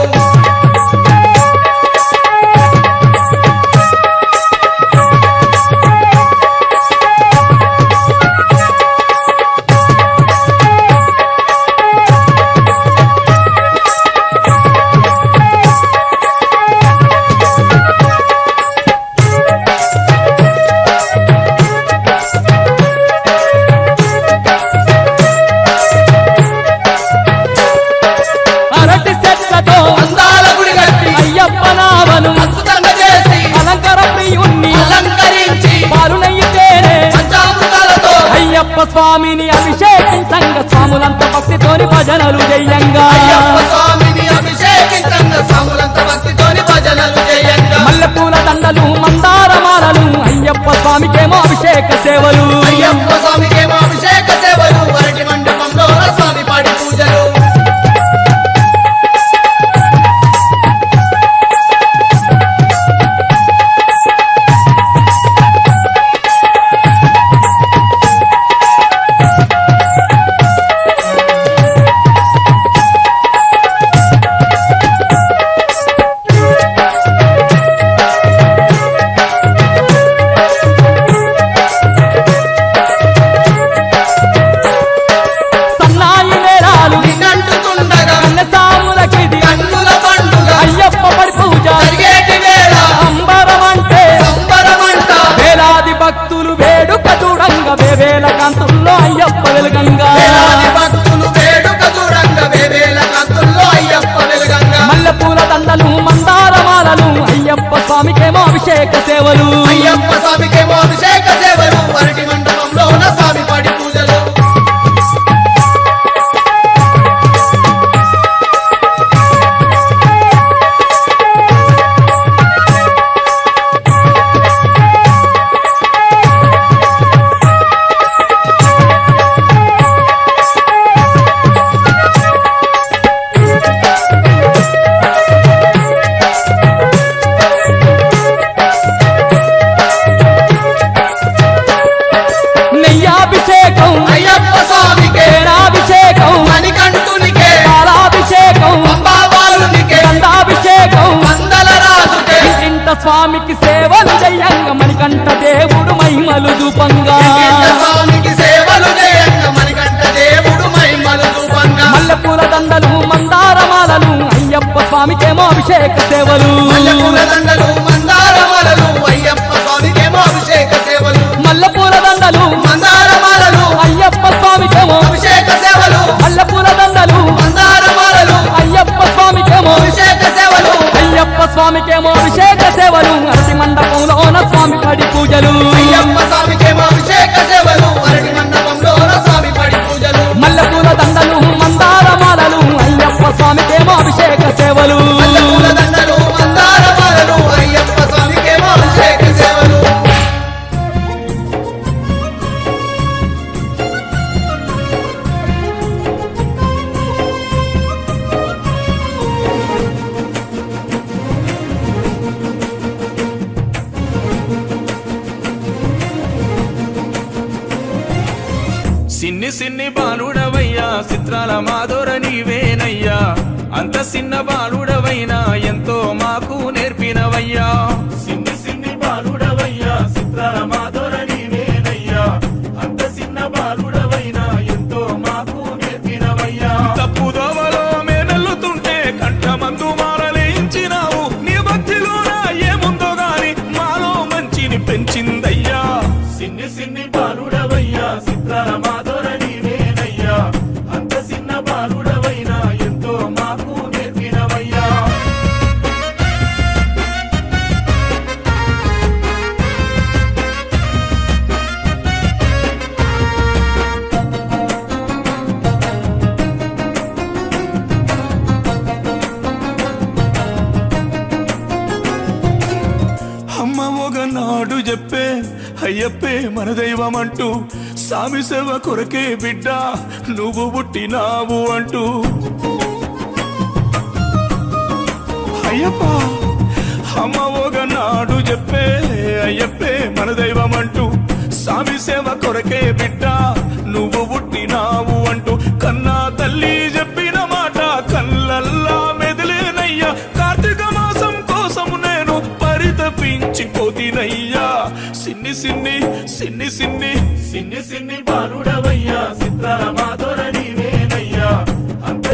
అరటి చెట్లతో అందాల గుడి కట్టి అయ్యప్ప నావను అద్భుతంగా చేసి అలంకార ప్రియుణ్ణి అలంకరించి పాలునయ్యితేనే పంచామృతాలతో అయ్యప్ప స్వామిని అభిషేకించంగా స్వాములంతా భక్తితోని భజనలు చెయ్యంగా అయ్యప్ప స్వామిని అభిషేకించంగా సాములంత భక్తితోని భజనలు చేయంగా మల్లెపూల దండలు మందార అభిషేక సేవలు అయ్యప్ప స్వామికేమో అభిషేక సేవలు అరటి మండపంలో స్వామి పాడి పూజలు సన్నాయి నేరాలు నిన్నంటుతుండగా సాములకిది కన్నుల పండుగ అయ్యప్ప పడి పూజ జరిగేటి వేళ అంబరమంటే సంబరమంట వేలాది భక్తులు వేడుక చూడంగా వేవేల కాంతుల్లో అయ్యప్ప వెలుగంగా వేలాది భక్తులు వేడుక చూడంగా వేవేల కాంతుల్లో అయ్యప్ప వెలుగంగా మల్లెపూల దండలు మందారమాలలు అయ్యప్ప స్వామికేమో అభిషేక సేవలు అయ్యప్ప స్వామికేమో అభిషేక సేవలు అరటి మండపంలో స్వామి పాడి పూజలు నెయ్యాభిషేకం అయ్యప్ప స్వామికే తేనాభిషేకం మణికంఠునికే పాలాభిషేకం పంబావాలునికే గంధాభిషేకం వందల రాజుకే ఇంట స్వామికి సేవలు జయంగ మణికంఠ దేవుడు మహిమలు చూపంగా ఇంట స్వామికి సేవలు చేయంగా మణికంఠ దేవుడు మహిమలు చూపంగా మల్లెపూల దండలు మందారమాలలు అయ్యప్ప స్వామికేమో అభిషేక సేవలు మల్లెపూల దండలు మందారమాలలు అయ్యప్ప స్వామికేమో అభిషేక సేవలు మల్లెపూల దండలు మందారమాలలు అయ్యప్ప స్వామికేమో అభిషేక సేవలు మల్లెపూల దండలు మందారమాలలు అయ్యప్ప స్వామికేమో అభిషేక సేవలు అయ్యప్ప స్వామికేమో అభిషేక సేవలు అరటి మండపంలోన స్వామి పడి పూజలు అయ్యప్ప స్వామికేమో అభిషేక సేవలు అరటి మండపంలో స్వామి పడి పూజలు మల్లెపూల దండలు మందారమాలలు అయ్యప్ప స్వామికేమో అభిషేక సేవలు మల్లెపూల దండలు మందారమాలలు అయ్యప్ప స్వామికేమో అభిషేక సేవలు సిన్ని సిన్ని బాలుడవయ్యా చిత్రాల మాధుర నీవేనయ్యా అంత చిన్న బాలుడవైనా ఎంతో మాకు నేర్పినవయ్యా సిన్ని సిన్ని బాలుడవయ్యా చిత్రాల మాధుర నీవేనయ్యా అంత చిన్న బాలుడవైనా ఎంతో మాకు నేర్పినవయ్యా తప్పుదోవలో మేనల్లుతుంటే కంఠమందు మాలలేయించినావు నీ భక్తిలోన ఏముందో గాని మాలో మంచిని పెంచిందయ్యా సిన్ని సిన్ని బాలుడవయ్యా చిత్రాల మాధుర నీవేనయ్యా అంత చిన్న బాలుడవైనా ఎంతో మాకు నేర్పినవయ్యా అమ్మ ఒకనాడు చెప్పే అయ్యప్పే మన దైవమంటూ సామి సేవ కొరకే బిడ్డ నువ్వు పుట్టినావు అంటూ అయ్యప్ప అమ్మ ఒకనాడు చెప్పే అయ్యప్పే మన దైవమంటూ సామి సేవ కొరకే బిడ్డ నువ్వు పుట్టినావు అంటూ కన్నా తల్లి చెప్పిన మాట కళ్ళల్లా మెదిలేనయ్యా కార్తీక మాసం కోసం నేను పరితపించిపోతినయ్యా సిన్ని సిన్ని సిన్ని సిన్ని సిన్ని సిన్ని బాలుడవయ్యా చిత్రాల మాధుర నీవేనయ్యా అంత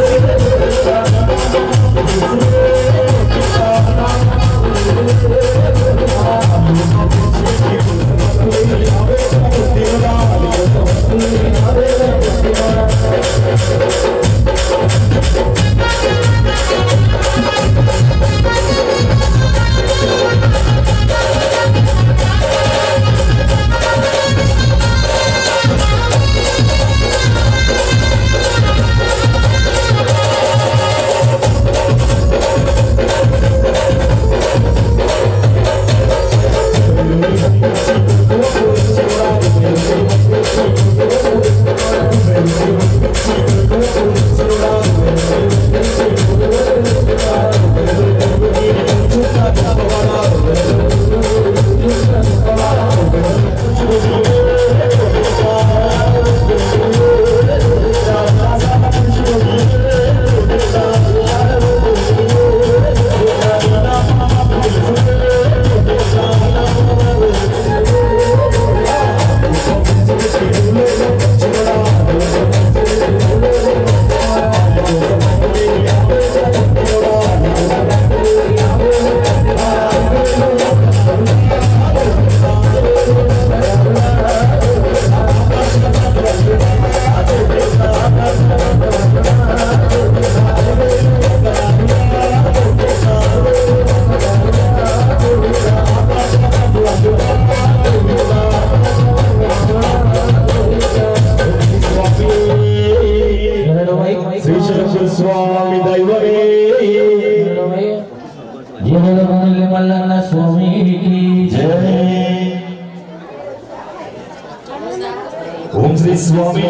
ఓం శ్రీ స్వామి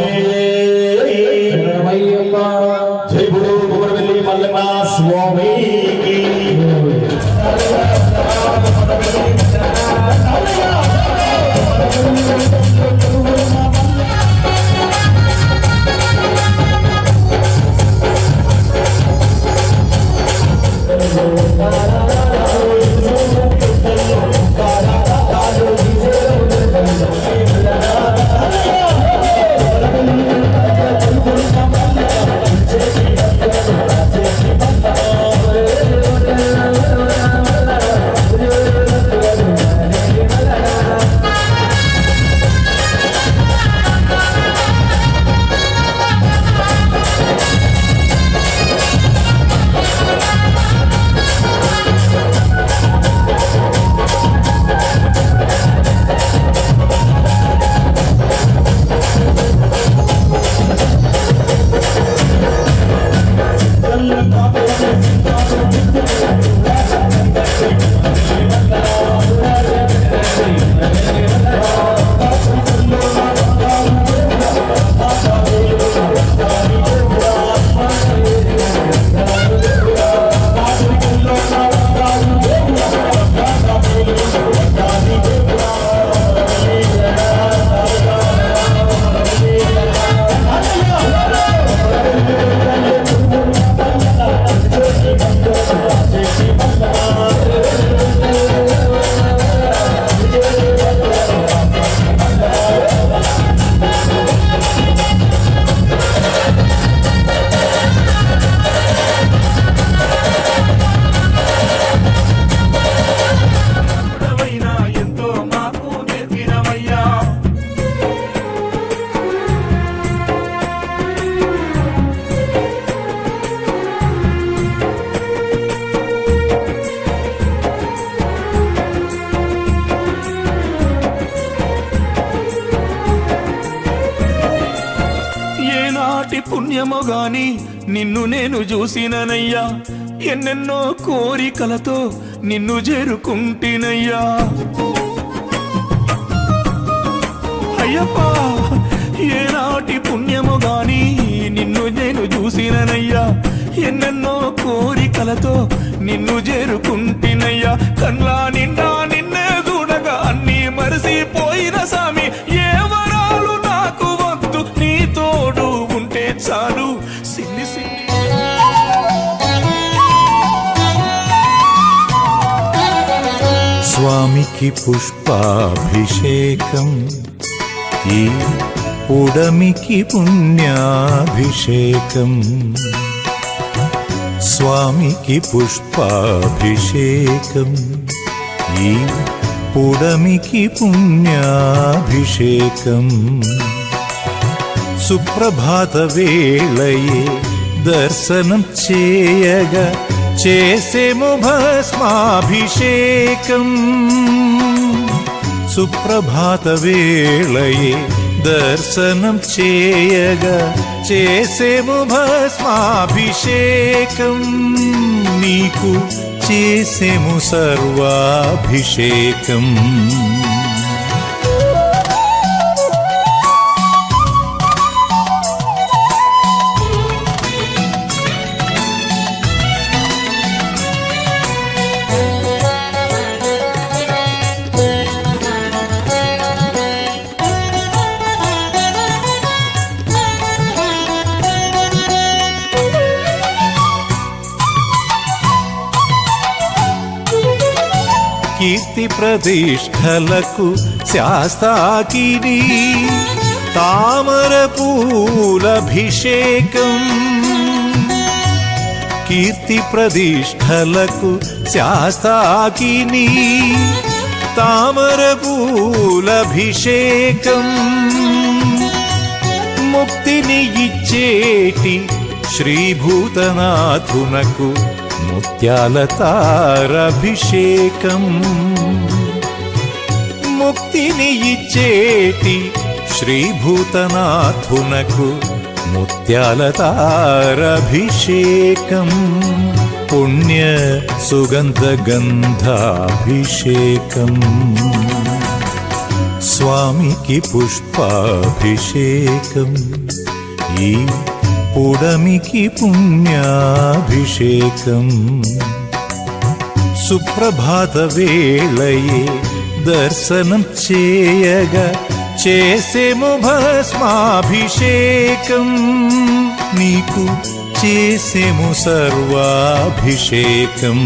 జై గురు కుమరవెల్లి మల్లన్న స్వామి. పుణ్యమో గాని నిన్ను నేను చూసిననయ్యా, ఎన్నెన్నో కోరికలతో నిన్ను చేరుకుంటినయ్యా. అయ్యప్పా ఏనాటి పుణ్యమో గాని నిన్ను నేను చూసిననయ్యా, ఎన్నెన్నో కోరికలతో నిన్ను చేరుకుంటినయ్యా. కన్లా నిండా నిన్నే చూడగా అన్నీ మరిసిపోయిన సామి, ఏ వరాలు నాకు వద్దు నీ తోడు ఉంటే చాలు. సిన్ని సిన్ని స్వామికి పుష్పాభిషేకం, ఈ పుడమికి పుణ్యాభిషేకం. స్వామికి పుష్పాభిషేకం, ఈ పుడమికి పుణ్యాభిషేకం. సుప్రభాత వేళయే దర్శనం చేయగా చేసేము భస్మాభిషేకం. సుప్రభాత వేళయే దర్శనం చేయగా చేసేము భస్మాభిషేకం. నీకు చేసేము సర్వాభిషేకం. కీర్తి ప్రతిష్టలకు శాస్తాకిని తామర పూలభిషేకం. కీర్తి ప్రతిష్టలకు శాస్తాకిని తామర పూలభిషేకం. ముక్తిని ఇచ్చేటి శ్రీభూతనాథునకు ముత్యాల తారాభిషేకం. ముక్తిని ఇచ్చేటి శ్రీభూతనాథునకు ముత్యాల తారాభిషేకం. పుణ్య సుగంధ గంధాభిషేకం. స్వామికి పుష్పాభిషేకం ఈ పుడమికి పుణ్యాభిషేకం సుప్రభాత వేళయే దర్శనం చేయగా చేసేము భస్మాభిషేకం నీకు చేసేము సర్వాభిషేకం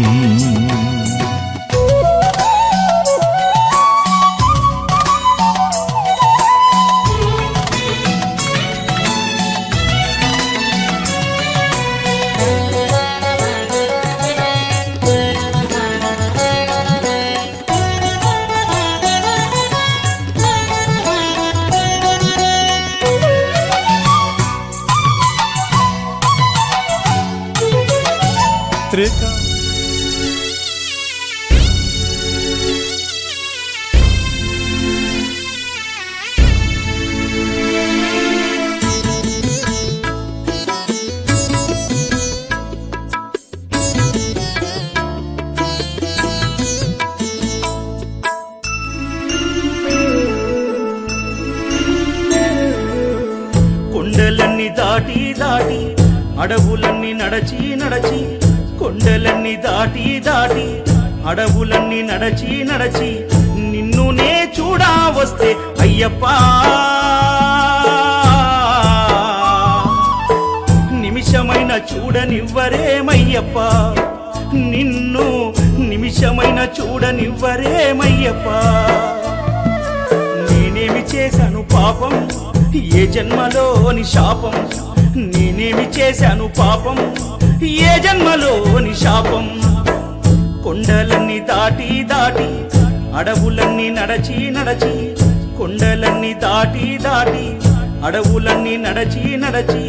కొండలన్నీ దాటి దాటి అడవులన్నీ నడచి నడచి కొండలన్నీ దాటి దాటి అడవులన్నీ నడచి నడచి నిన్ను నే చూడా వస్తే అయ్యప్ప నిమిషమైన చూడనివ్వరేమయ్యప్ప నిన్ను నిమిషమైన చూడనివ్వరేమయ్యప్ప నేనేమి చేశాను పాపం ఏ జన్మలోని శాపం నేనేమి చేశాను పాపం ఏ జన్మలోని శాపం కొండలన్నీ దాటి దాటి అడవులన్నీ నడచి నడచి కొండలన్నీ దాటి దాటి అడవులన్నీ నడచి నడచి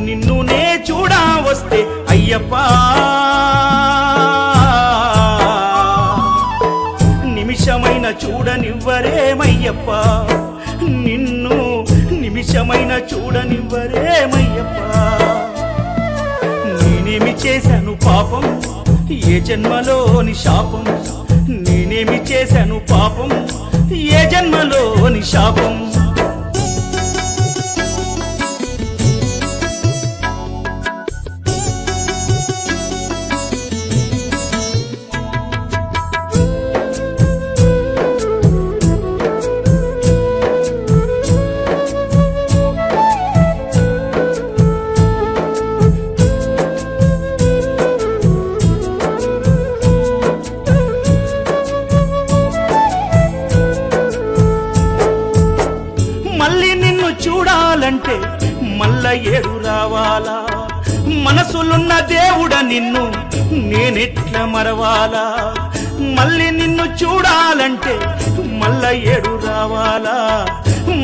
నిన్ను నే చూడా వస్తే అయ్యప్ప నిమిషమైన చూడనివ్వరేమయ్యప్ప నిన్ను నిమిషమైన చూడనివ్వరేమయ్యప్ప నేనేమి చేశాను పాపం ఏ జన్మలోని శాపం నేనేమి చేశాను పాపం ఏ జన్మలోని శాపం చూడాలంటే మల్ల ఏడు రావాలా మనసులున్న దేవుడ నిన్ను నేనెట్లా మరవాలా మళ్ళీ నిన్ను చూడాలంటే మల్ల ఏడు రావాలా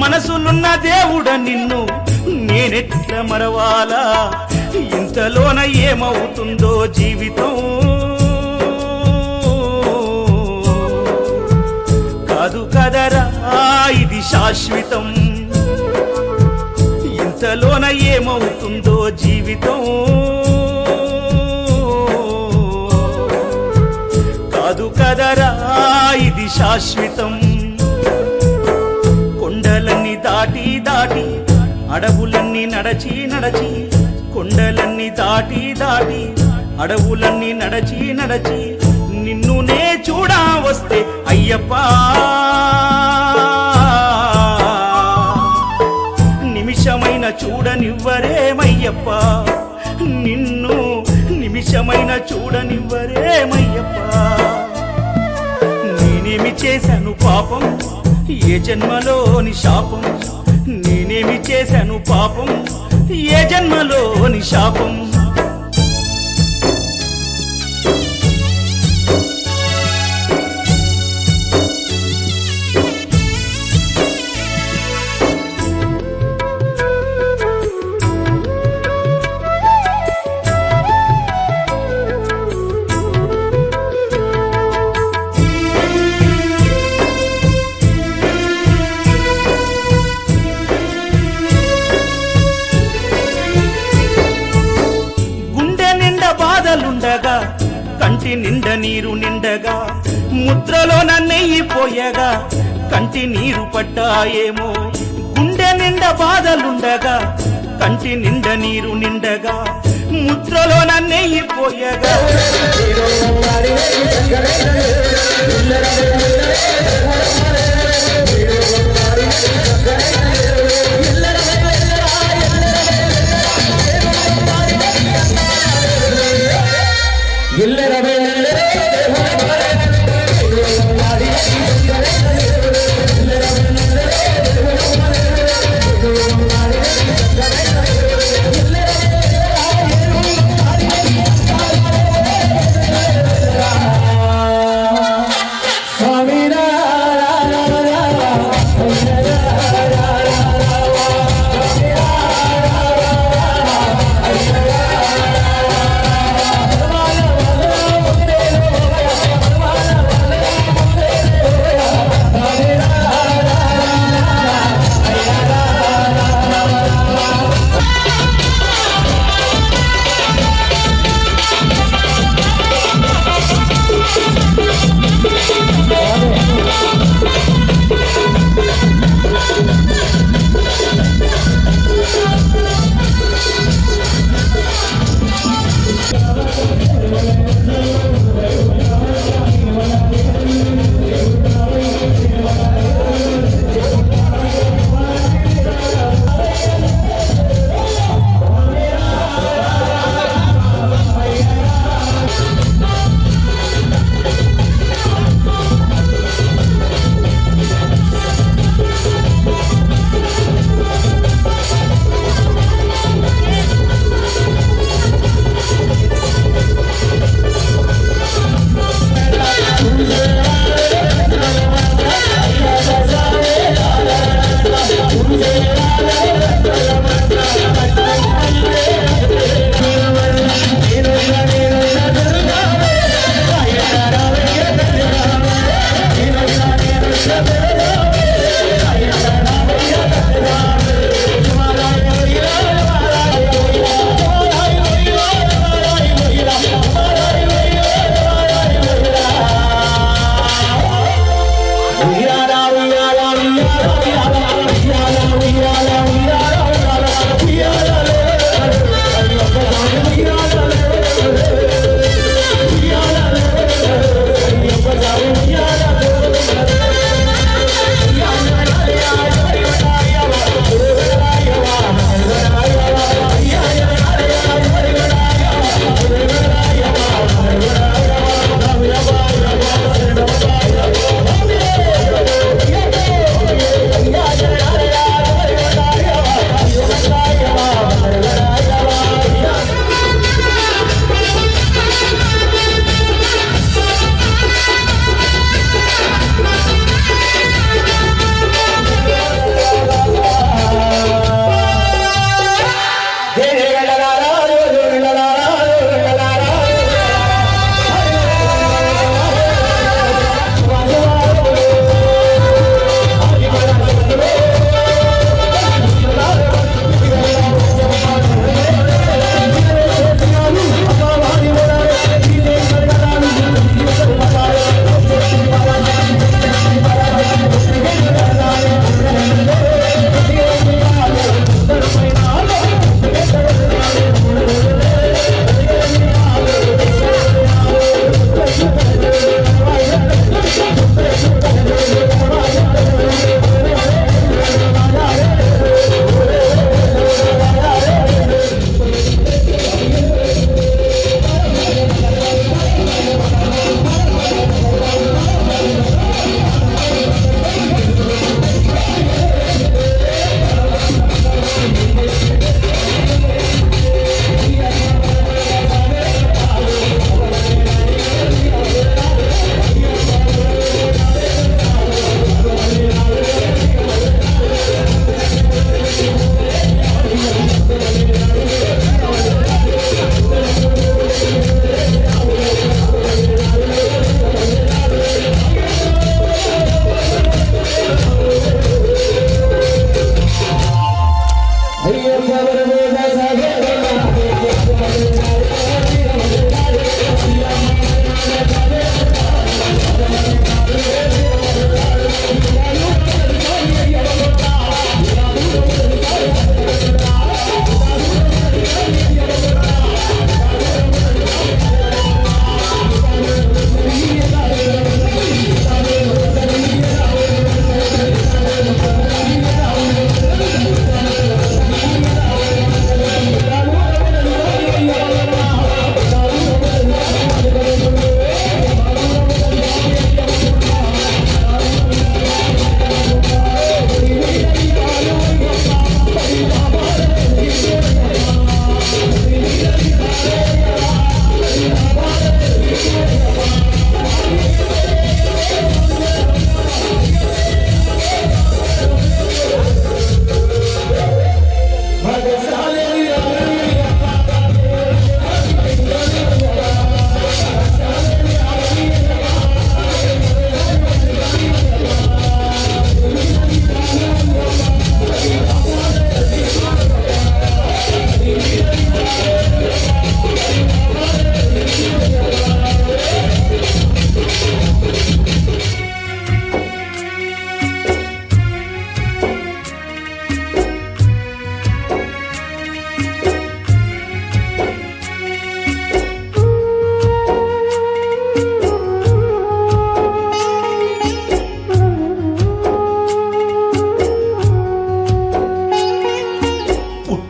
మనసులున్న దేవుడ నిన్ను నేనెట్లా మరవాలా ఇంతలోన ఏమవుతుందో జీవితం కాదు కదరా ఇది శాశ్వతం ఇంతలోన ఏమవుతుందో జీవితం కాదు కదరా ఇది శాశ్వతం కొండలన్నీ దాటి దాటి అడవులన్నీ నడచి నడచి కొండలన్నీ దాటి దాటి అడవులన్నీ నడచి నడచి నిన్ను నే చూడా వస్తే అయ్యప్ప నిమిషమైన చూడనివ్వరేమయ్యప్ప నిన్ను నిమిషమైన చూడనివ్వరేమయ్యప్ప నేనేమి చేశాను పాపం ఏ జన్మలోని శాపం నేనేమి చేశాను పాపం ఏ జన్మలోని శాపం బాధలుండగా కంటి నిండ నీరు నిండగా ముద్రలో నెయ్యి పోయగా కంటి నీరు పడ్డాయేమో గుండె నిండా బాధలుండగా కంటి నిండా నీరు నిండగా ముద్రలో నన్నెయ్యిపోయగా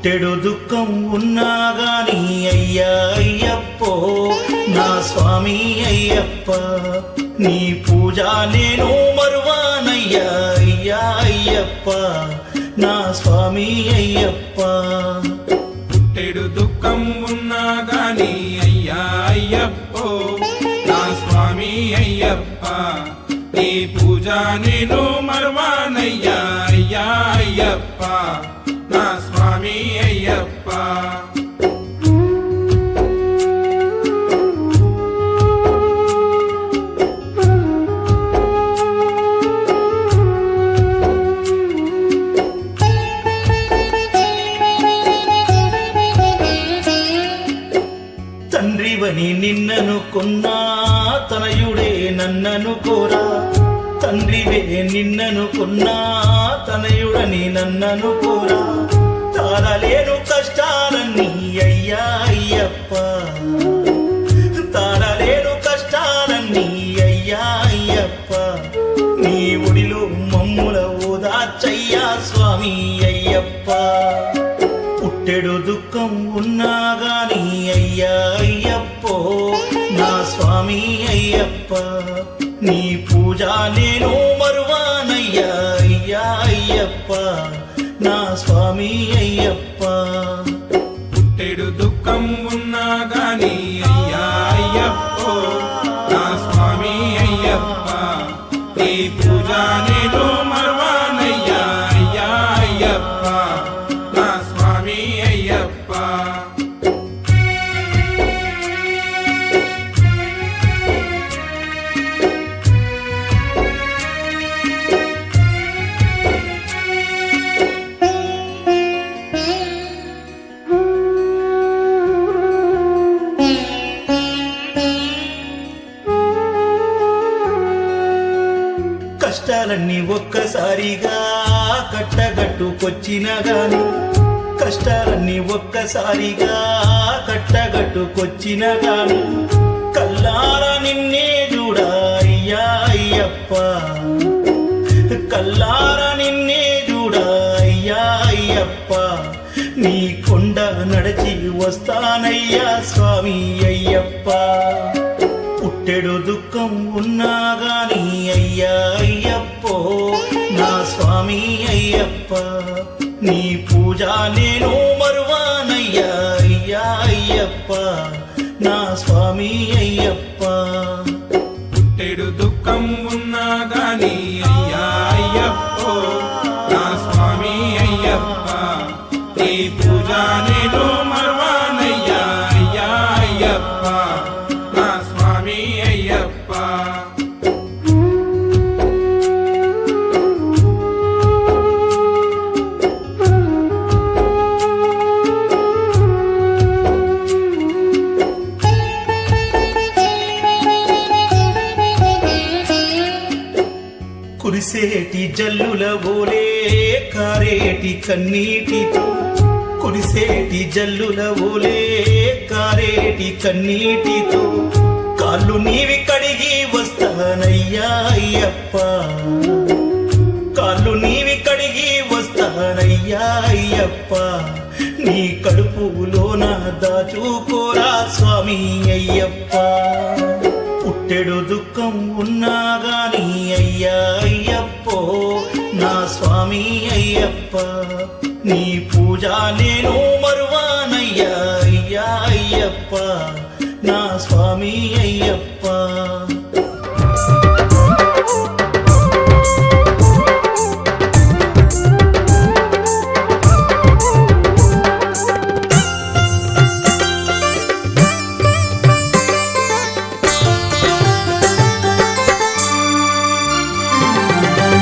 పుట్టెడు దుఃఖం ఉన్నా గాని అయ్యా అయ్యప్పో నా స్వామి అయ్యప్ప నీ పూజ నేను మరువానయ్యా అయ్యా అయ్యప్ప నా స్వామి అయ్యప్ప పుట్టెడు దుఃఖం ఉన్నా గాని అయ్యా అయ్యప్పో నా స్వామి అయ్యప్ప నీ పూజ నేను మరువానయ్యా అయ్యా అయ్యప్ప నా స్వామి అయ్యప్ప తండ్రివని నిన్ననుకున్నా తనయుడే నన్ననుకోరా తండ్రివే నిన్ననుకున్నా తనయుడని నన్ననుకోరా తారలేను కష్టాలన్నీ అయ్యా అయ్యప్ప తారలేను కష్టాలన్నీ అయ్యా అయ్యప్ప నీ ఒడిలో మమ్ముల ఓదార్చయ్యా స్వామి అయ్యప్ప పుట్టెడు దుఃఖం ఉన్నా గాని అయ్యా అయ్యప్పో నా స్వామి అయ్యప్ప నీ పూజ నేను మరువానయ్యా అయ్యా అయ్యప్ప నా స్వామి అయ్యప్ప పుట్టెడు దుఃఖం ఉన్నా గాని అయ్యా అయ్యప్పో నా స్వామి అయ్యప్ప నీ పూజ నేను మరువానయ్యా అయ్యా అయ్యప్ప నా స్వామి అయ్యప్ప కష్టాలన్నీ ఒక్కసారిగా కట్టగట్టుకొచ్చిన గాని కష్టాలన్నీ ఒక్కసారిగా కట్టగట్టుకొచ్చిన గాని కల్లారా నిన్నే చూడా అయ్యా అయ్యప్ప కల్లారా నిన్నే చూడా అయ్యా అయ్యప్ప నీ కొండ నడిచి వస్తానయ్యా స్వామి అయ్యప్ప పుట్టెడు దుఃఖం ఉన్నా గాని అయ్యా అయ్యప్పో నా స్వామి అయ్యప్ప నీ పూజ నేను మరువానయ్యా అయ్యా అయ్యప్ప నా స్వామి అయ్యప్ప పుట్టెడు దుఃఖం ఉన్నా గాని అయ్యా అయ్యప్పో నా స్వామి అయ్యప్ప నీ పూజ నేను మరువానయ్యా అయ్యా అయ్యప్ప నా స్వామి అయ్యప్ప కురిసేటి జల్లుల ఓలే కారేటి కన్నీటితో కురిసేటి జల్లుల ఓలే కారేటి కన్నీటితో కాళ్ళు నీవి కడిగి వస్తానయ్యా అయ్యప్ప కాళ్ళు నీవి కడిగి వస్తానయ్యా అయ్యప్ప నీ కడుపులోన దాచుకోరా స్వామి అయ్యప్ప పుట్టెడు దుఃఖం ఉన్నా గాని అయ్యా అయ్యప్పో నా స్వామి అయ్యప్ప నీ పూజ నేను మరువానయ్యా అయ్యా అయ్యప్ప నా స్వామి అయ్యప్ప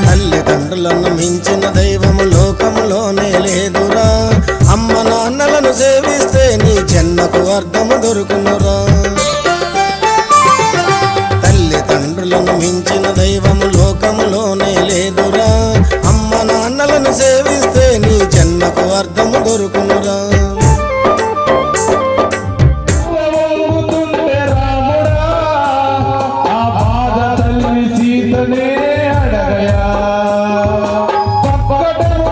తల్లిదండ్రులను మించిన దైవము లోకములోనే లేదురా అమ్మ నాన్నలను సేవిస్తే నీ జన్మకు అర్థము దొరుకునురా తల్లిదండ్రులను మించిన దైవము లోకములోనే లేదురా అమ్మ నాన్నలను సేవిస్తే నీ జన్మకు అర్థము దొరుకునురా సీతనే అడగయా పక్కటము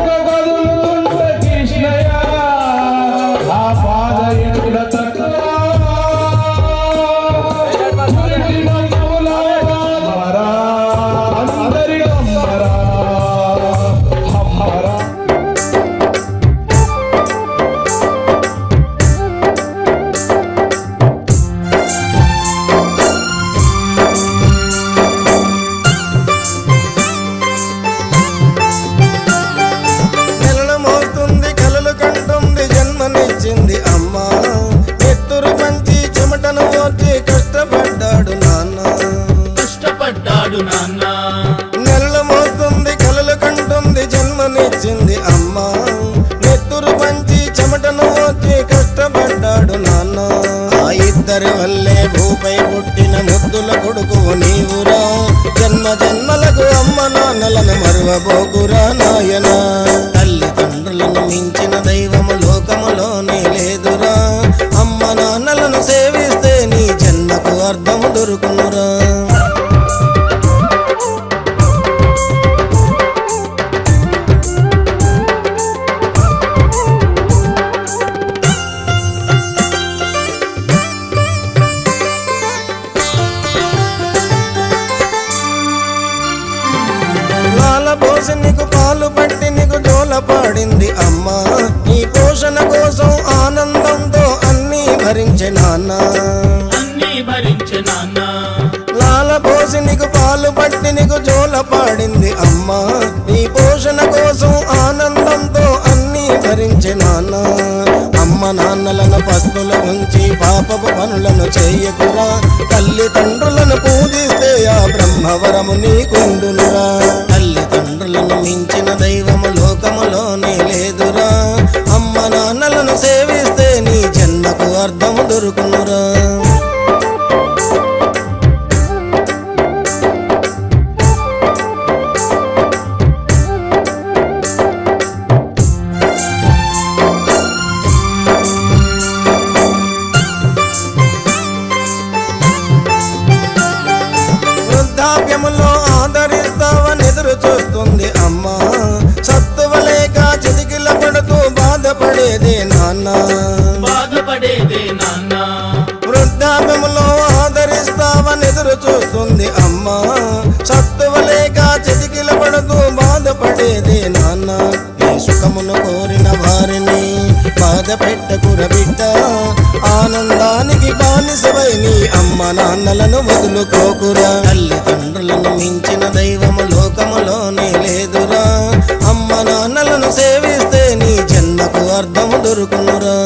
జన్మనిచ్చింది అమ్మ, నెత్తురు పంచి చెమటను వచ్చి కష్టపడ్డాడు నాన్న. ఆ ఇద్దరి వల్లే భూపై పుట్టిన ముద్దుల కొడుకు నీవురా, జన్మ జన్మలకు అమ్మ నాన్నలను మరువబోకురా నాయన. తల్లిదండ్రులను మించిన దైవము లోకములోనే లేదురా, అమ్మ నాన్నలను సేవిస్తే నీ జన్మకు అర్థము దొరుకునురా. పోసి నీకు పాలు పట్టి నీకు జోల పాడింది అమ్మ, నీ పోషణ కోసం ఆనందంతో అన్నీ భరించే నాన్న. లాల పోసి నీకు పాలు పట్టి నీకు జోల పాడింది అమ్మ, నీ పోషణ కోసం ఆనందంతో అన్నీ భరించే నాన్న. అమ్మ నాన్నలను పస్తుల ఉంచి పాపపు పనులను చేయకురా, తల్లిదండ్రులను పూజిస్తే ఆ బ్రహ్మవరము నీకుండునురా. తల్లిదండ్రులను మించిన దైవము లోకములోనే లేదురా, అమ్మ నాన్నలను సేవిస్తే నీ జన్మకు అర్థము దొరుకునురా. వృద్ధాప్యములో ఆదరిస్తావని ఎదురు చూస్తుంది అమ్మ, సత్తువలేక చితికిల పడుతూ బాధపడేదే నాన్న. వృద్ధాప్యములో ఆదరిస్తావని ఎదురు చూస్తుంది అమ్మ, సత్తువలేక చితికిల పడుతూ బాధపడేదే నాన్న. ఈ సుఖమును కోరిన వారిని బాధ పెట్టకుర బిడ్డ, ఆనందానికి బానిసవై నీ అమ్మ నాన్నలను వదులుకోకురా. తల్లిదండ్రులను మించిన దైవము లోకములోనే లేదురా, అమ్మ నాన్నలను సేవిస్తే నీ జన్మకు అర్థము దొరుకునురా.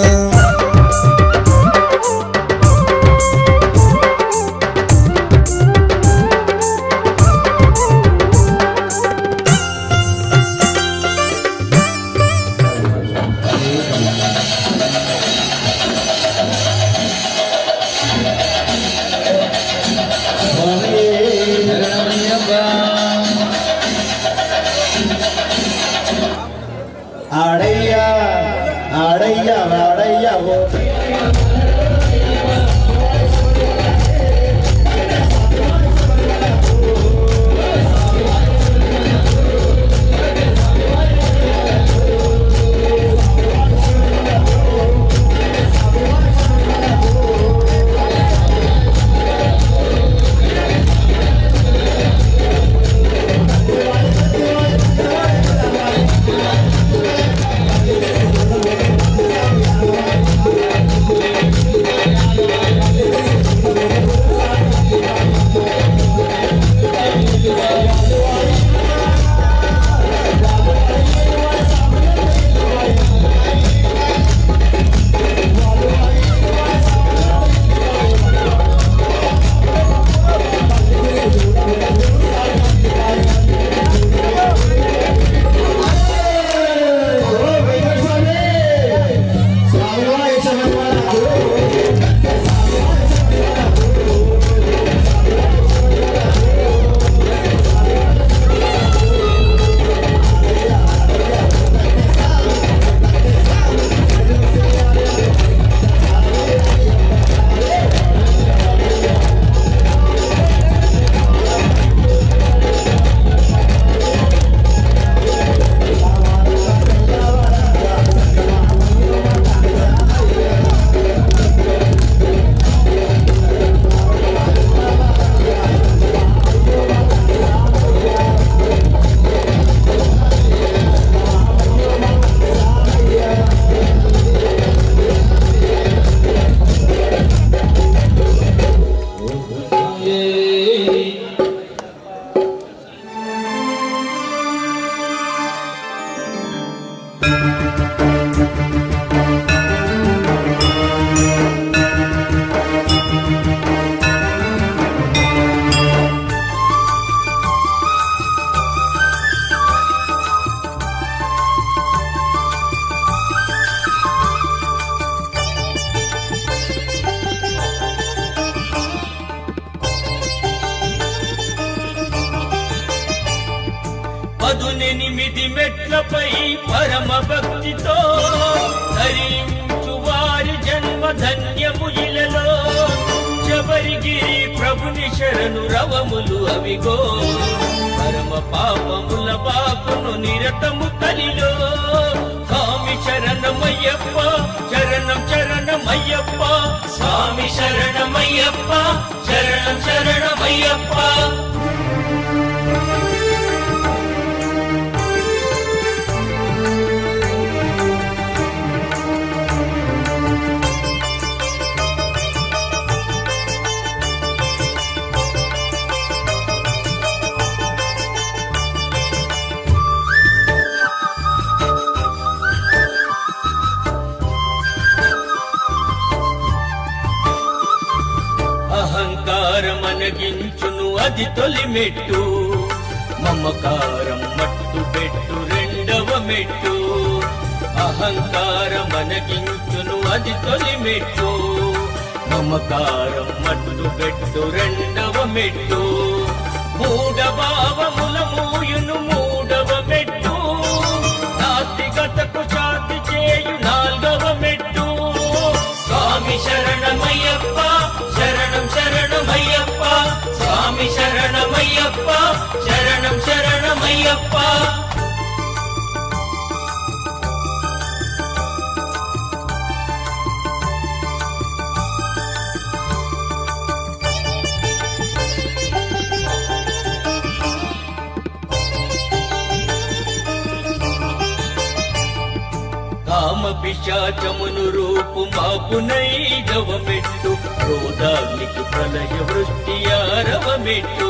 ఆడయ్యా ఆడయ్యా ఆడయ్యా ఓ 8 మెట్లపై పరమ భక్తితో ధరించు వారి జన్మ ధన్యము ఇలలో శబరిగిరి ప్రభుని శరణు రవములు అవిగో పరమ పాపముల బాపును నిరతము కలిలో స్వామి శరణమయ్యప్ప శరణం శరణమయ్యప్ప స్వామి శరణమయ్యప్ప శరణం శరణమయ్యప్ప అహంకారమనగించును అది తొలి మెట్టు మమకారం మట్టు పెట్టు రెండవ మెట్టు అహంకారమనగించును అది తొలి మెట్టు మమకారం మట్టు పెట్టు రెండవ మెట్టు మూఢభావముల మూయును మూడవ మెట్టు నాస్తికతకు శాంతి చేయు నాల్గవ మెట్టు స్వామి శరణమయ్యప్ప శరణం శరణమయ్యప్ప స్వామి శరణమయ్యప్ప శరణం శరణమయ్యప్ప కామ పిశాచమును రూపు మాపునైదవ మెట్టు క్రోధాగ్నికి ప్రళయ వృష్టి ఆరవ మెట్టు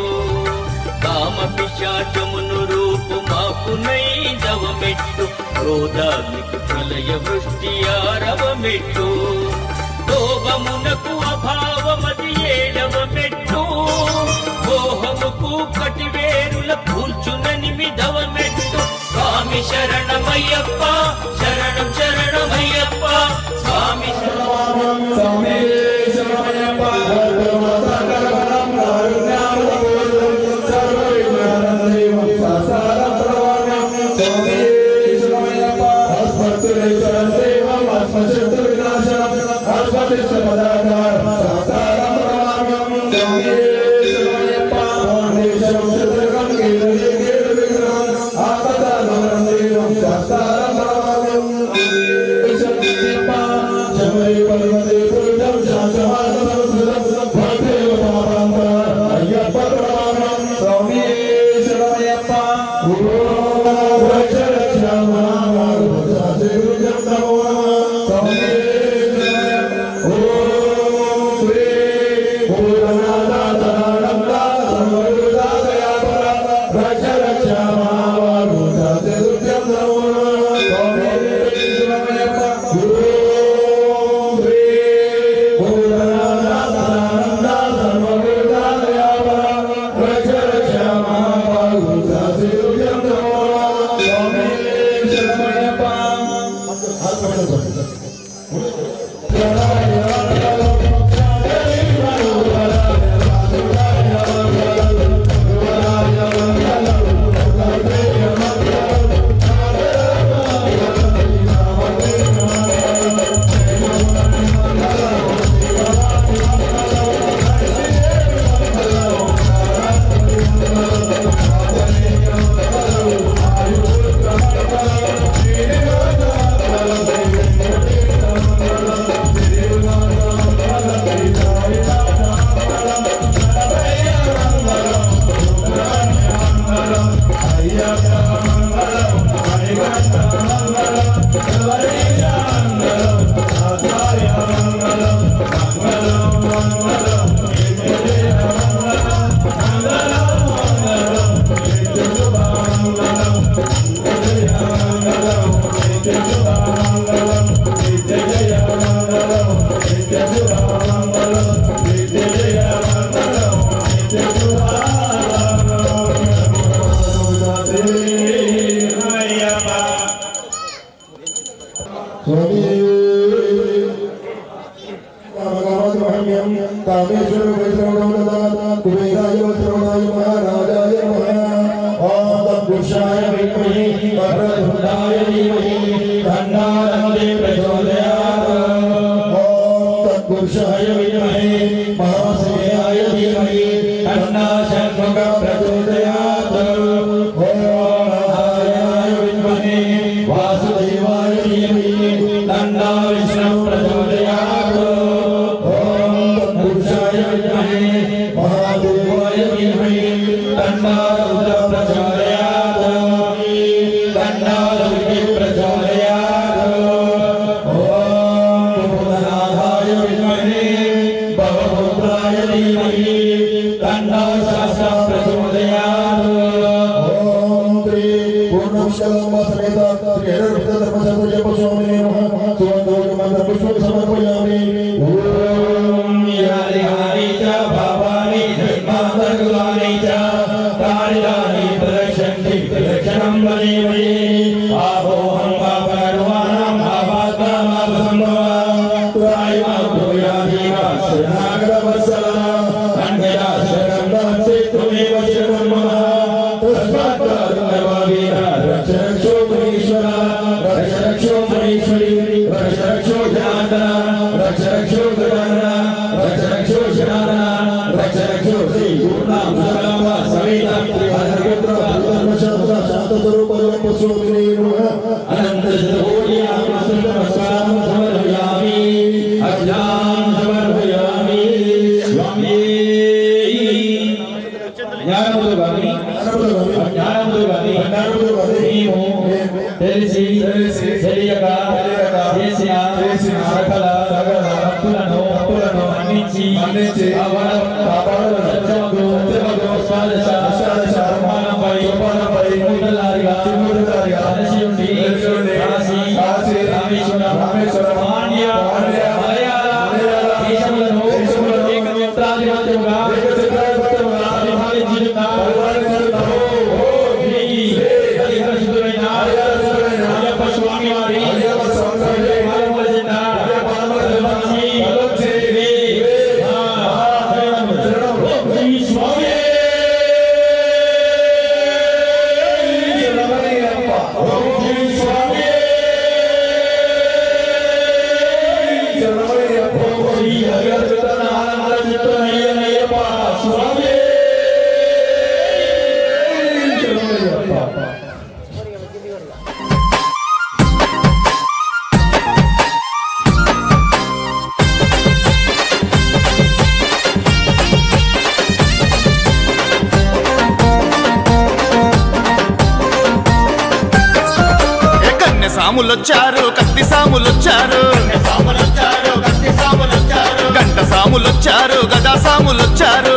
కామ పిశాచమును రూపు మాపునైదవ మెట్టు క్రోధాగ్నికి ప్రళయ వృష్టి ఆరవ మెట్టు లోభమునకు అభావమది ఏడవ మెట్టు మోహముకు కటివేరుల కూల్చుననిమిదవ మెట్టు స్వామి శరణమయ్యప్ప శరణం శరణమయ్యప్ప స్వామి महाराजाय ओम तत्पुरुषाय विद्महे తెలిసి తెలియక చేసిన సకల తప్పులను మన్నించి సాములొచ్చారు కత్తి సాములొచ్చారు గంట సాములొచ్చారు గదా సాములొచ్చారు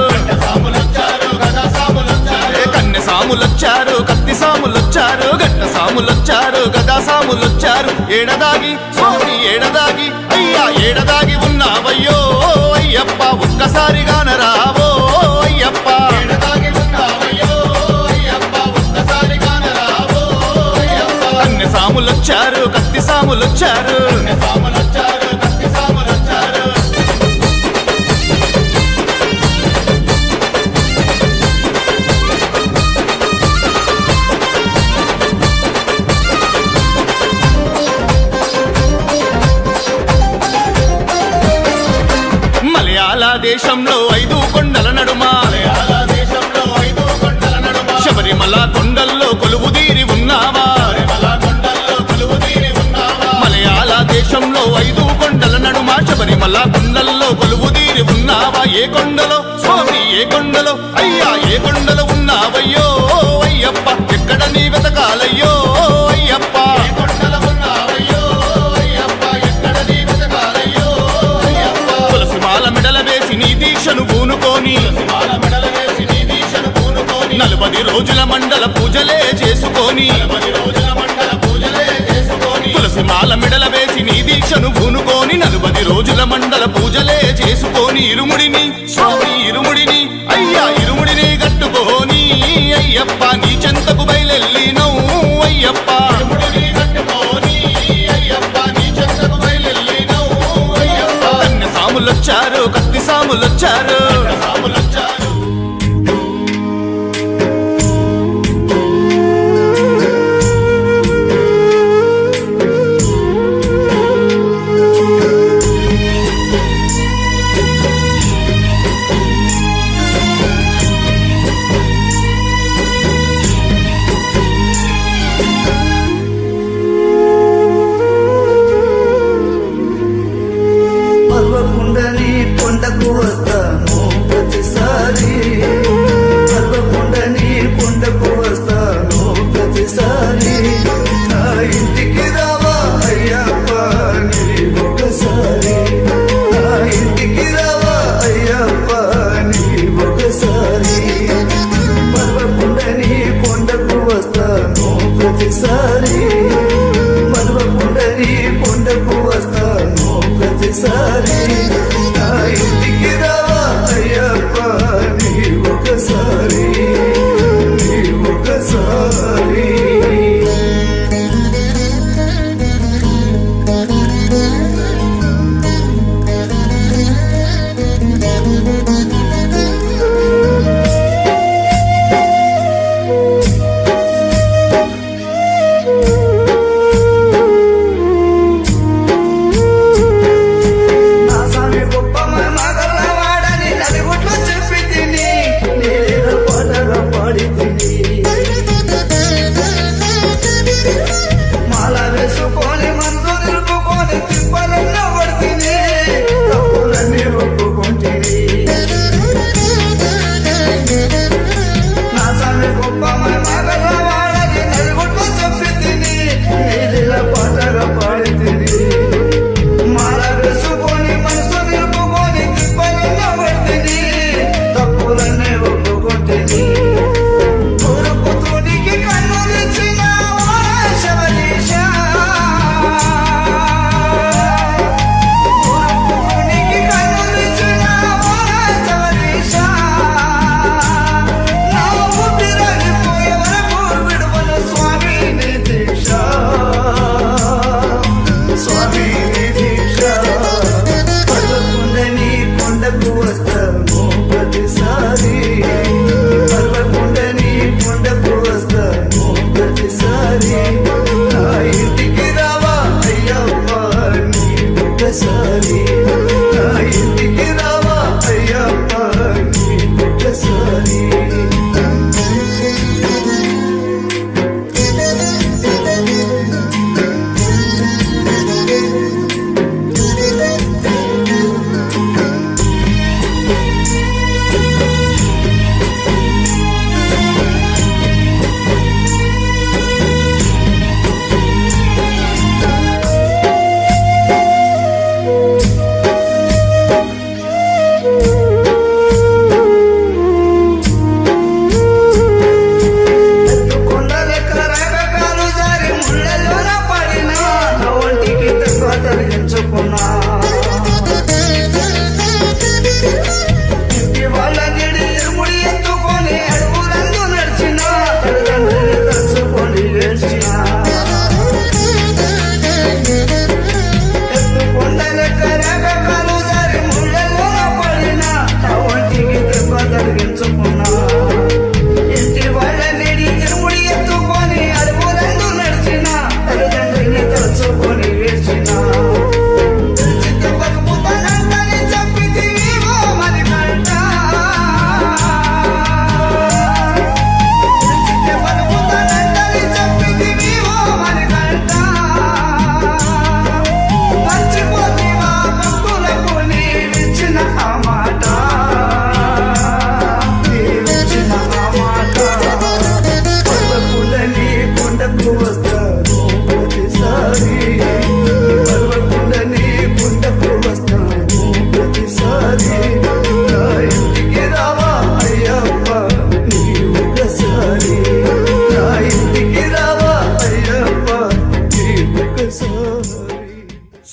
కన్నె సాములొచ్చారు కత్తి సాములొచ్చారు గంట సాములొచ్చారు గదా సాములొచ్చారు ఏడదాగి స్వామి ఏడదాగి అయ్యా ఏడదాగి ఉన్నావయ్యో అయ్యప్ప ఒక్కసారిగాన రావో అయ్యప్ప సాములొచ్చారు కత్తి సాములొచ్చారు మలయాళ దేశంలో 5 కొండల నడుమ శబరిమల కొండల్లో కొలువుదీరి ఉన్నావా దేశంలో 5 కొండల నడుమ శబరిమల కొండల్లో కొలువుదీరి ఉన్నావా ఏ కొండలో స్వామి ఏ కొండలో అయ్యా ఏ కొండలో ఉన్నావయ్యో అయ్యప్ప ఎక్కడ నీ వెతకాలయ్యో అయ్యప్ప తులసిమాల మెడల వేసి నీ దీక్షను పూనుకొని 40 రోజుల మండల పూజలే చేసుకొని తులసిమాల మెడల వేసి నీ దీక్షను పూనుకొని 40 రోజుల మండల పూజలే చేసుకొని ఇరుముడిని స్వామి ఇరుముడిని అయ్యా ఇరుముడిని కట్టుకొని అయ్యప్ప నీ చెంతకు బయలెల్లినవు అయ్యప్ప కన్నె సాములొచ్చారు కత్తి సాములొచ్చారు పర్వకుండని కొండకు వస్తాను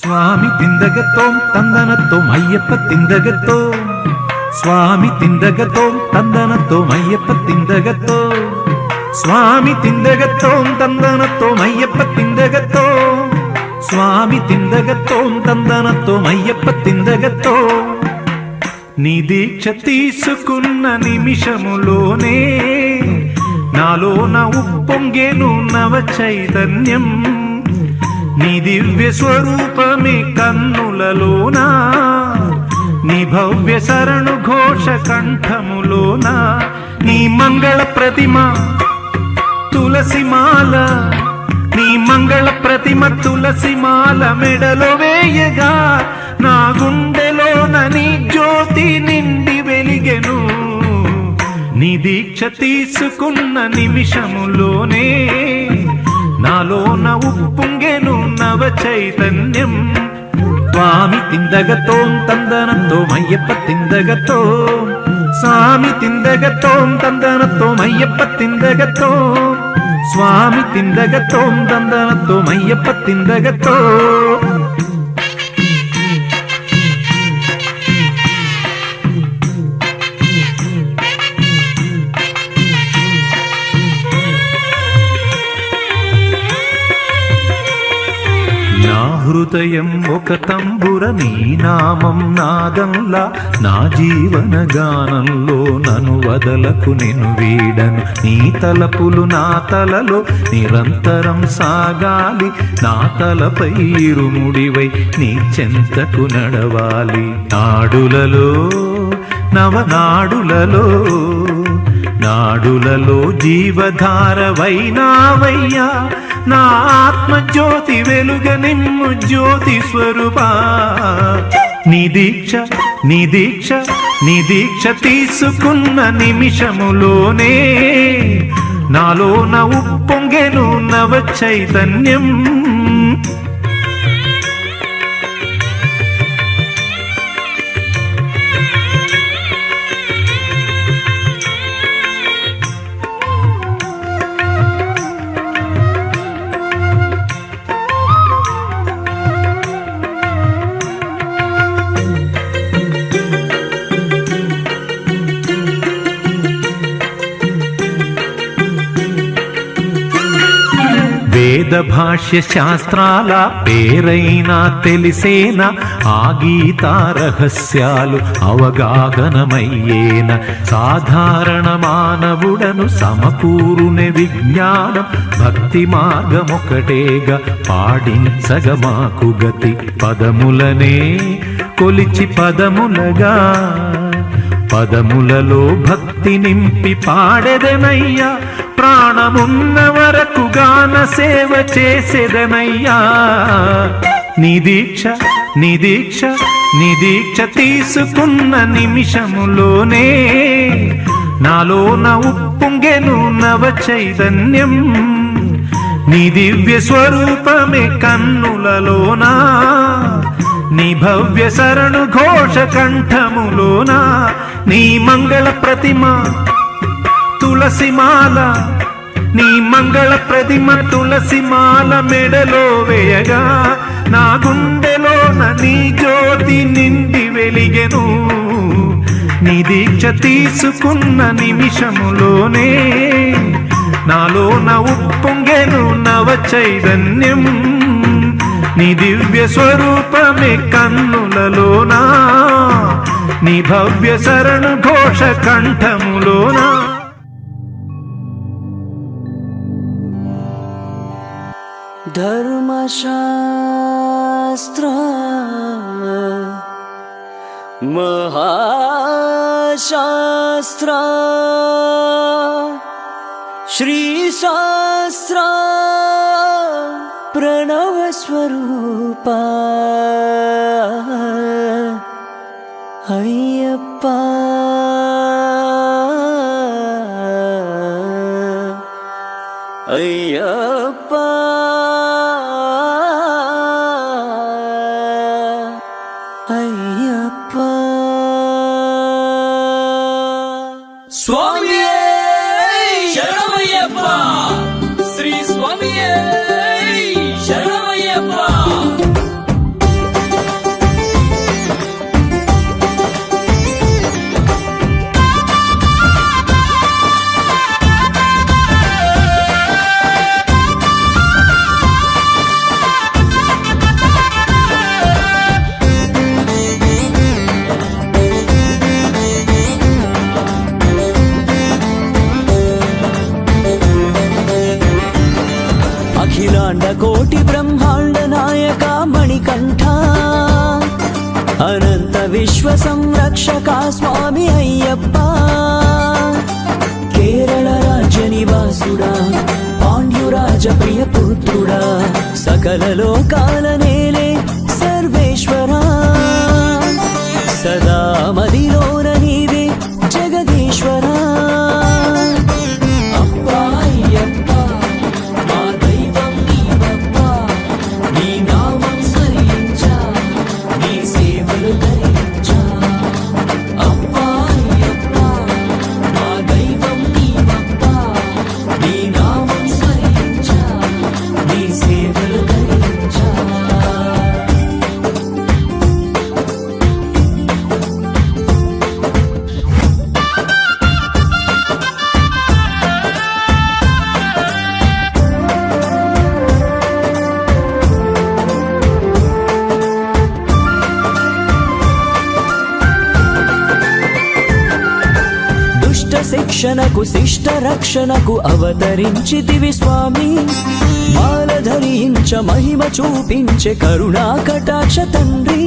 స్వామి తిందగతోం తందనతోం అయ్యప్ప తిందగతోం స్వామి తిందగతోం తందనతోం అయ్యప్ప తిందగతోం స్వామి తిందగతోం తందనతోం అయ్యప్ప తిందగతోం స్వామి తిందగతోం తందనతోం అయ్యప్ప తిందగతోం నీ దీక్ష తీసుకున్న నిమిషములోనే నాలోన ఉప్పొంగెను నవ చైతన్యం నీ దివ్య స్వరూపమే కన్నులలోనా నీ భవ్య శరణు ఘోష కంఠములోనా నీ మంగళ ప్రతిమ తులసిమాల నీ మంగళ ప్రతిమ తులసిమాల మెడలో వేయగా నా గుండెలోన నీ జ్యోతి నిండి వెలిగెను నీ దీక్ష తీసుకున్న నిమిషములోనే నాలోన ఉప్పొంగెను నవ చైతన్యం స్వామి తిందగతోం తందనతోం అయ్యప్ప తిందగతోం స్వామి తిందగతోం తందనతోం అయ్యప్ప తిందగతోం స్వామి తిందగతోం తందనతోం అయ్యప్ప తిందగతోం నా హృదయం ఒక తంబుర నీ నామం నాదంలా నా జీవన గానంలో నన్ను వదలకు నేను వీడను నీ తలపులు నా తలలో నిరంతరం సాగాలి నా తలపై ఇరుముడివై నీ చెంతకు నడవాలి నాడులలో నవనాడులలో నాడులలో జీవధారవైనావయ్యా నా ఆత్మజ్యోతి వెలుగ నిమ్ము జ్యోతి స్వరూపా నీ దీక్ష నీ దీక్ష నీ దీక్ష తీసుకున్న నిమిషములోనే నాలోన ఉప్పొంగెను నవ చైతన్యం వేద భాష్య శాస్త్రాల పేరైనా తెలిసేనా ఆ గీతా రహస్యాలు అవగాహనమయ్యేన సాధారణ మానవుడను సమకూరునే విజ్ఞానం భక్తి మార్గమొకటేగా పాడించగ మాకు గతి పదములనే కొలిచి పదములగా పదములలో భక్తి నింపి పాడెదనయ్యా ప్రాణమున్న వరకు గాన సేవ చేసేదనయ్యా నీ దీక్ష నీ దీక్ష నీ దీక్ష తీసుకున్న నిమిషములోనే నాలోన ఉప్పొంగెను నవ చైతన్యం నీ దివ్య స్వరూపమే కన్నులలోనా నీ భవ్య శరణు ఘోష కంఠములోనా నీ మంగళ ప్రతిమ తులసిమాల నీ మంగళ ప్రతిమ తులసిమాల మెడలో వేయగా నా గుండెలోన నీ జ్యోతి నిండి వెలిగెను నీ దీక్ష తీసుకున్న నిమిషములోనే నాలోన ఉప్పొంగెను నవ చైతన్యం నీ దివ్య స్వరూపమే కన్నులలోనా నీ భవ్య శరణు ఘోష కంఠములోనా ధర్మశాస్త్ర మహాశాస్త్ర శ్రీశాస్త్ర ప్రణవస్వరూప అయ్యప్ప అయ్యప్ప అయ్యప్ప స్వామియే శరణమయ్యప్ప శ్రీ స్వామియే శరణమయ్యప్ప అఖిలాండ కోటి బ్రహ్మాండ నాయక మణికంఠ అనంత విశ్వ సంరక్షక స్వామి అయ్యప్ప కేరళ రాజ్య నివాసుడా పాండ్యురాజ ప్రియ పుత్రుడా సకల లోకాల నేలే సర్వేశ్వరా సదా మదిలోన నీవే జగదీశ్వరా అప్పా అయ్యప్ప మా దైవం నీవప్ప నీ నామం స్మరించా నీ సేవలు ధరించా అప్పా అయ్యప్ప మా దైవం నీవప్ప నీ నామం స్మరించా నీ సేవలు ధరించా దుష్ట శిక్షణకు శిష్ట రక్షణకు అవతరించితివి స్వామి మాల ధరించ మహిమ చూపించే కరుణా కటాక్ష తండ్రి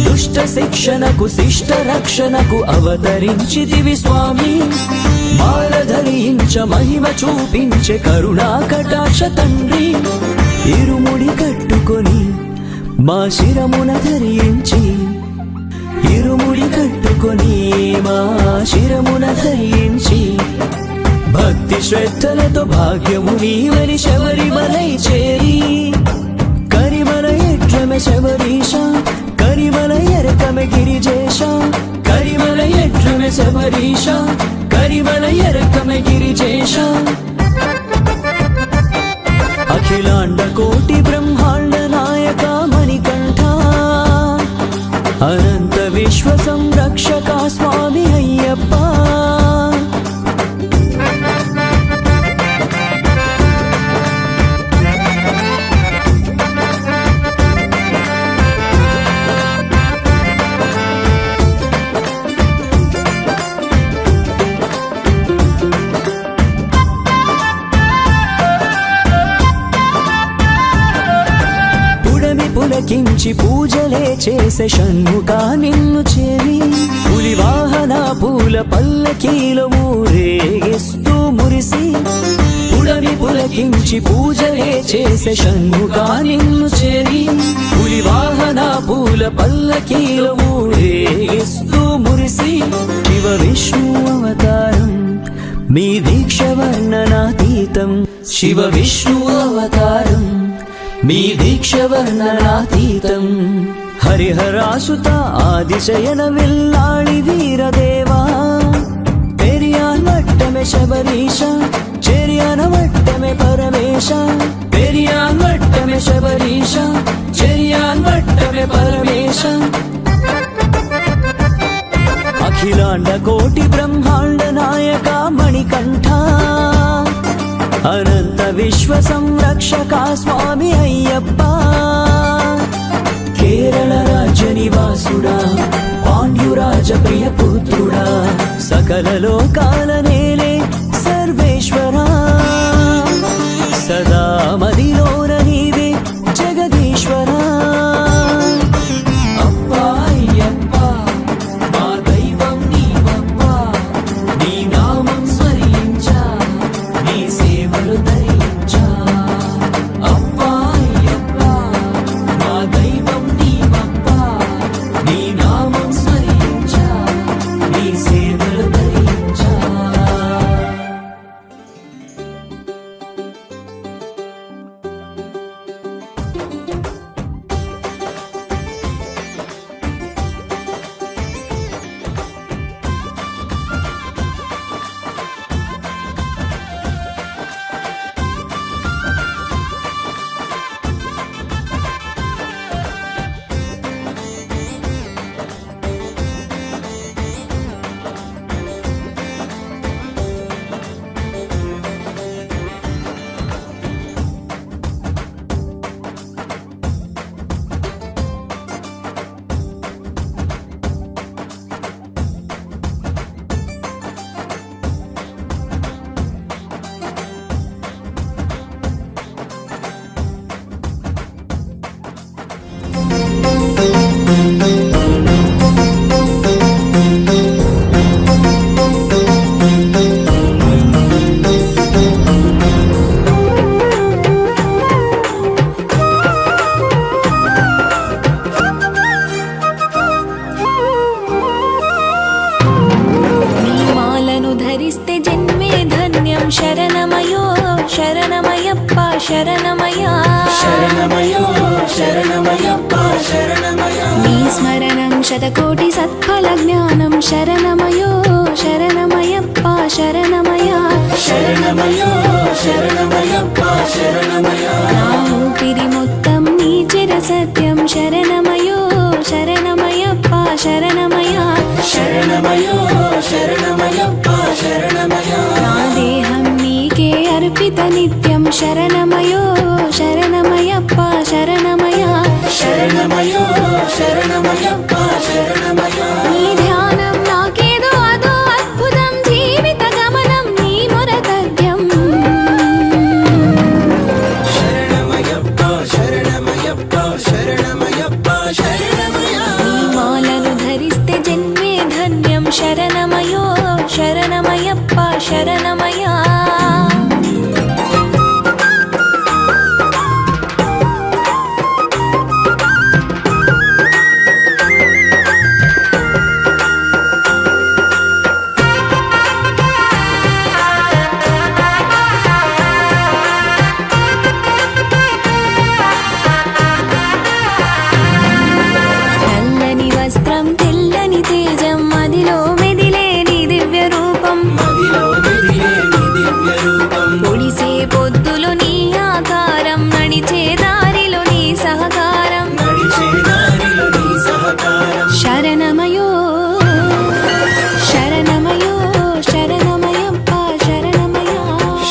దుష్ట శిక్షణకు శిష్ట రక్షణకు అవతరించితివి స్వామి మాల ధరించ మహిమ చూపించే కరుణా కటాక్ష తండ్రి ఇరుముడి కట్టుకొని మా శిరమున ధరించి ఇరుముడి కట్టుకొని మా శిరమున ధరించి భక్తి శ్రద్ధలతో భాగ్యము నీవని శబరిమలై చేరి కరిమల ఎట్లమె శబరీష కరిమల ఎరకమె గిరిజేష కరిమల ఎట్లమె శబరీష కరిమల ఎరకమె గిరిజేష అఖిలాండ కోటి బ్రహ్మాండ నాయక మణికంఠ అనంత విశ్వ సంరక్షక స్వామి అయ్యప్ప పులకించి పూజలే చేసే షణ్ముఖ నిన్ను చేరి పులి వాహన పూల పల్లకీల ఊరేగిస్తూ మురిసి పుడమి పులకించి పూజలే చేసే షణ్ముఖ నిన్ను చేరి పులి వాహన పూల పల్లకీల ఊరేగిస్తూ మురిసి శివ విష్ణు అవతారం మీ దీక్ష వర్ణనాతీతం శివ విష్ణు అవతారం మీ దీక్ష వర్ణనాతీతం హరిహరాసుత ఆదిశయన విల్లాళి వీరదేవా పెరియాన్ వట్టమే శబరీష చెరియాన వట్టమే పరమేశ పెరియాన్ వట్టమే శబరీష చెరియాన్ వట్టమే పరమేశ అఖిలాండ కోటి బ్రహ్మాండ నాయక మణికంఠ అనంత విశ్వ సంరక్షక స్వామి అయ్యప్ప కేరళ రాజ్య నివాసుడా పాండ్యురాజ ప్రియ పుత్రుడా సకల లోకాల నేలే సర్వేశ్వరా సదా మదిలోన నీవే జగదీశ్వరా అప్పా అయ్యప్ప మా దైవం నీవప్ప నీ నామం స్మరించా నీ సేవలు ధరించా అప్పా అయ్యప్ప మా దైవం నీవప్ప నీ నామం స్మరించా నీ సేవలు ధరించా శరణమయ్యప్ప శరణమయ్య నీ స్మరణం శతకోటి సత్ఫల జ్ఞానం శరణమయో శరణమయ్యప్ప శరణమయ శరణమయ్యో శరణమయ్యప్ప శరణమయ్య నా ఊపిరి మొత్తం నీ చిర సత్యం శరణమయో శరణమయ్యప్ప శరణమయ శరణమయ్యో శరణమయ్యప్ప శరణమయ్య నా దేహం నీకే అర్పిత నిత్యం శరణమయో శరణమయ్యప్ప శరణమయ శరణమయ్యో శరణమయ్యప్ప శరణమయ్య నీ ధ్యానం నాకేదో అదో అద్భుతం జీవిత గమనం నీ మొరతద్యం శరణమయ్యప్ప శరణమయ్యప్ప శరణమయ్యప్ప శరణమయ్య నీ మాలను ధరిస్తే జన్మే ధన్యం శరణమయో శరణమయ్యప్ప శరణమయ తెల్లని వస్త్రం తెల్లని తేజం మదిలో మెదిలే నీ దివ్య రూపం మదిలో మెదిలే నీ దివ్య రూపం పొడిసే పొద్దులో నీ ఆకారం నడిచే దారిలో నీ సహకారం నడిచే దారిలో నీ సహకారం శరణమయో శరణమయో శరణమయ్యప్ప శరణమయ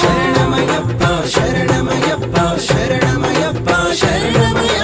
శరణమయ్యప్ప శరణమయ్యప్ప శరణమయ్యప్ప శరణమయ్య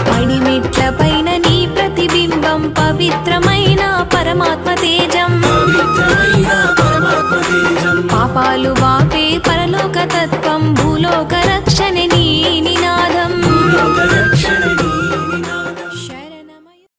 పడిమెట్ల పైన నీ ప్రతిబింబం పవిత్రమైన పరమాత్మ తేజం పవిత్రమైన పరమాత్మ తేజం పాపాలు బాపే పరలోక తత్వం భూలోక రక్షణ నీ నినాదం లోక రక్షణ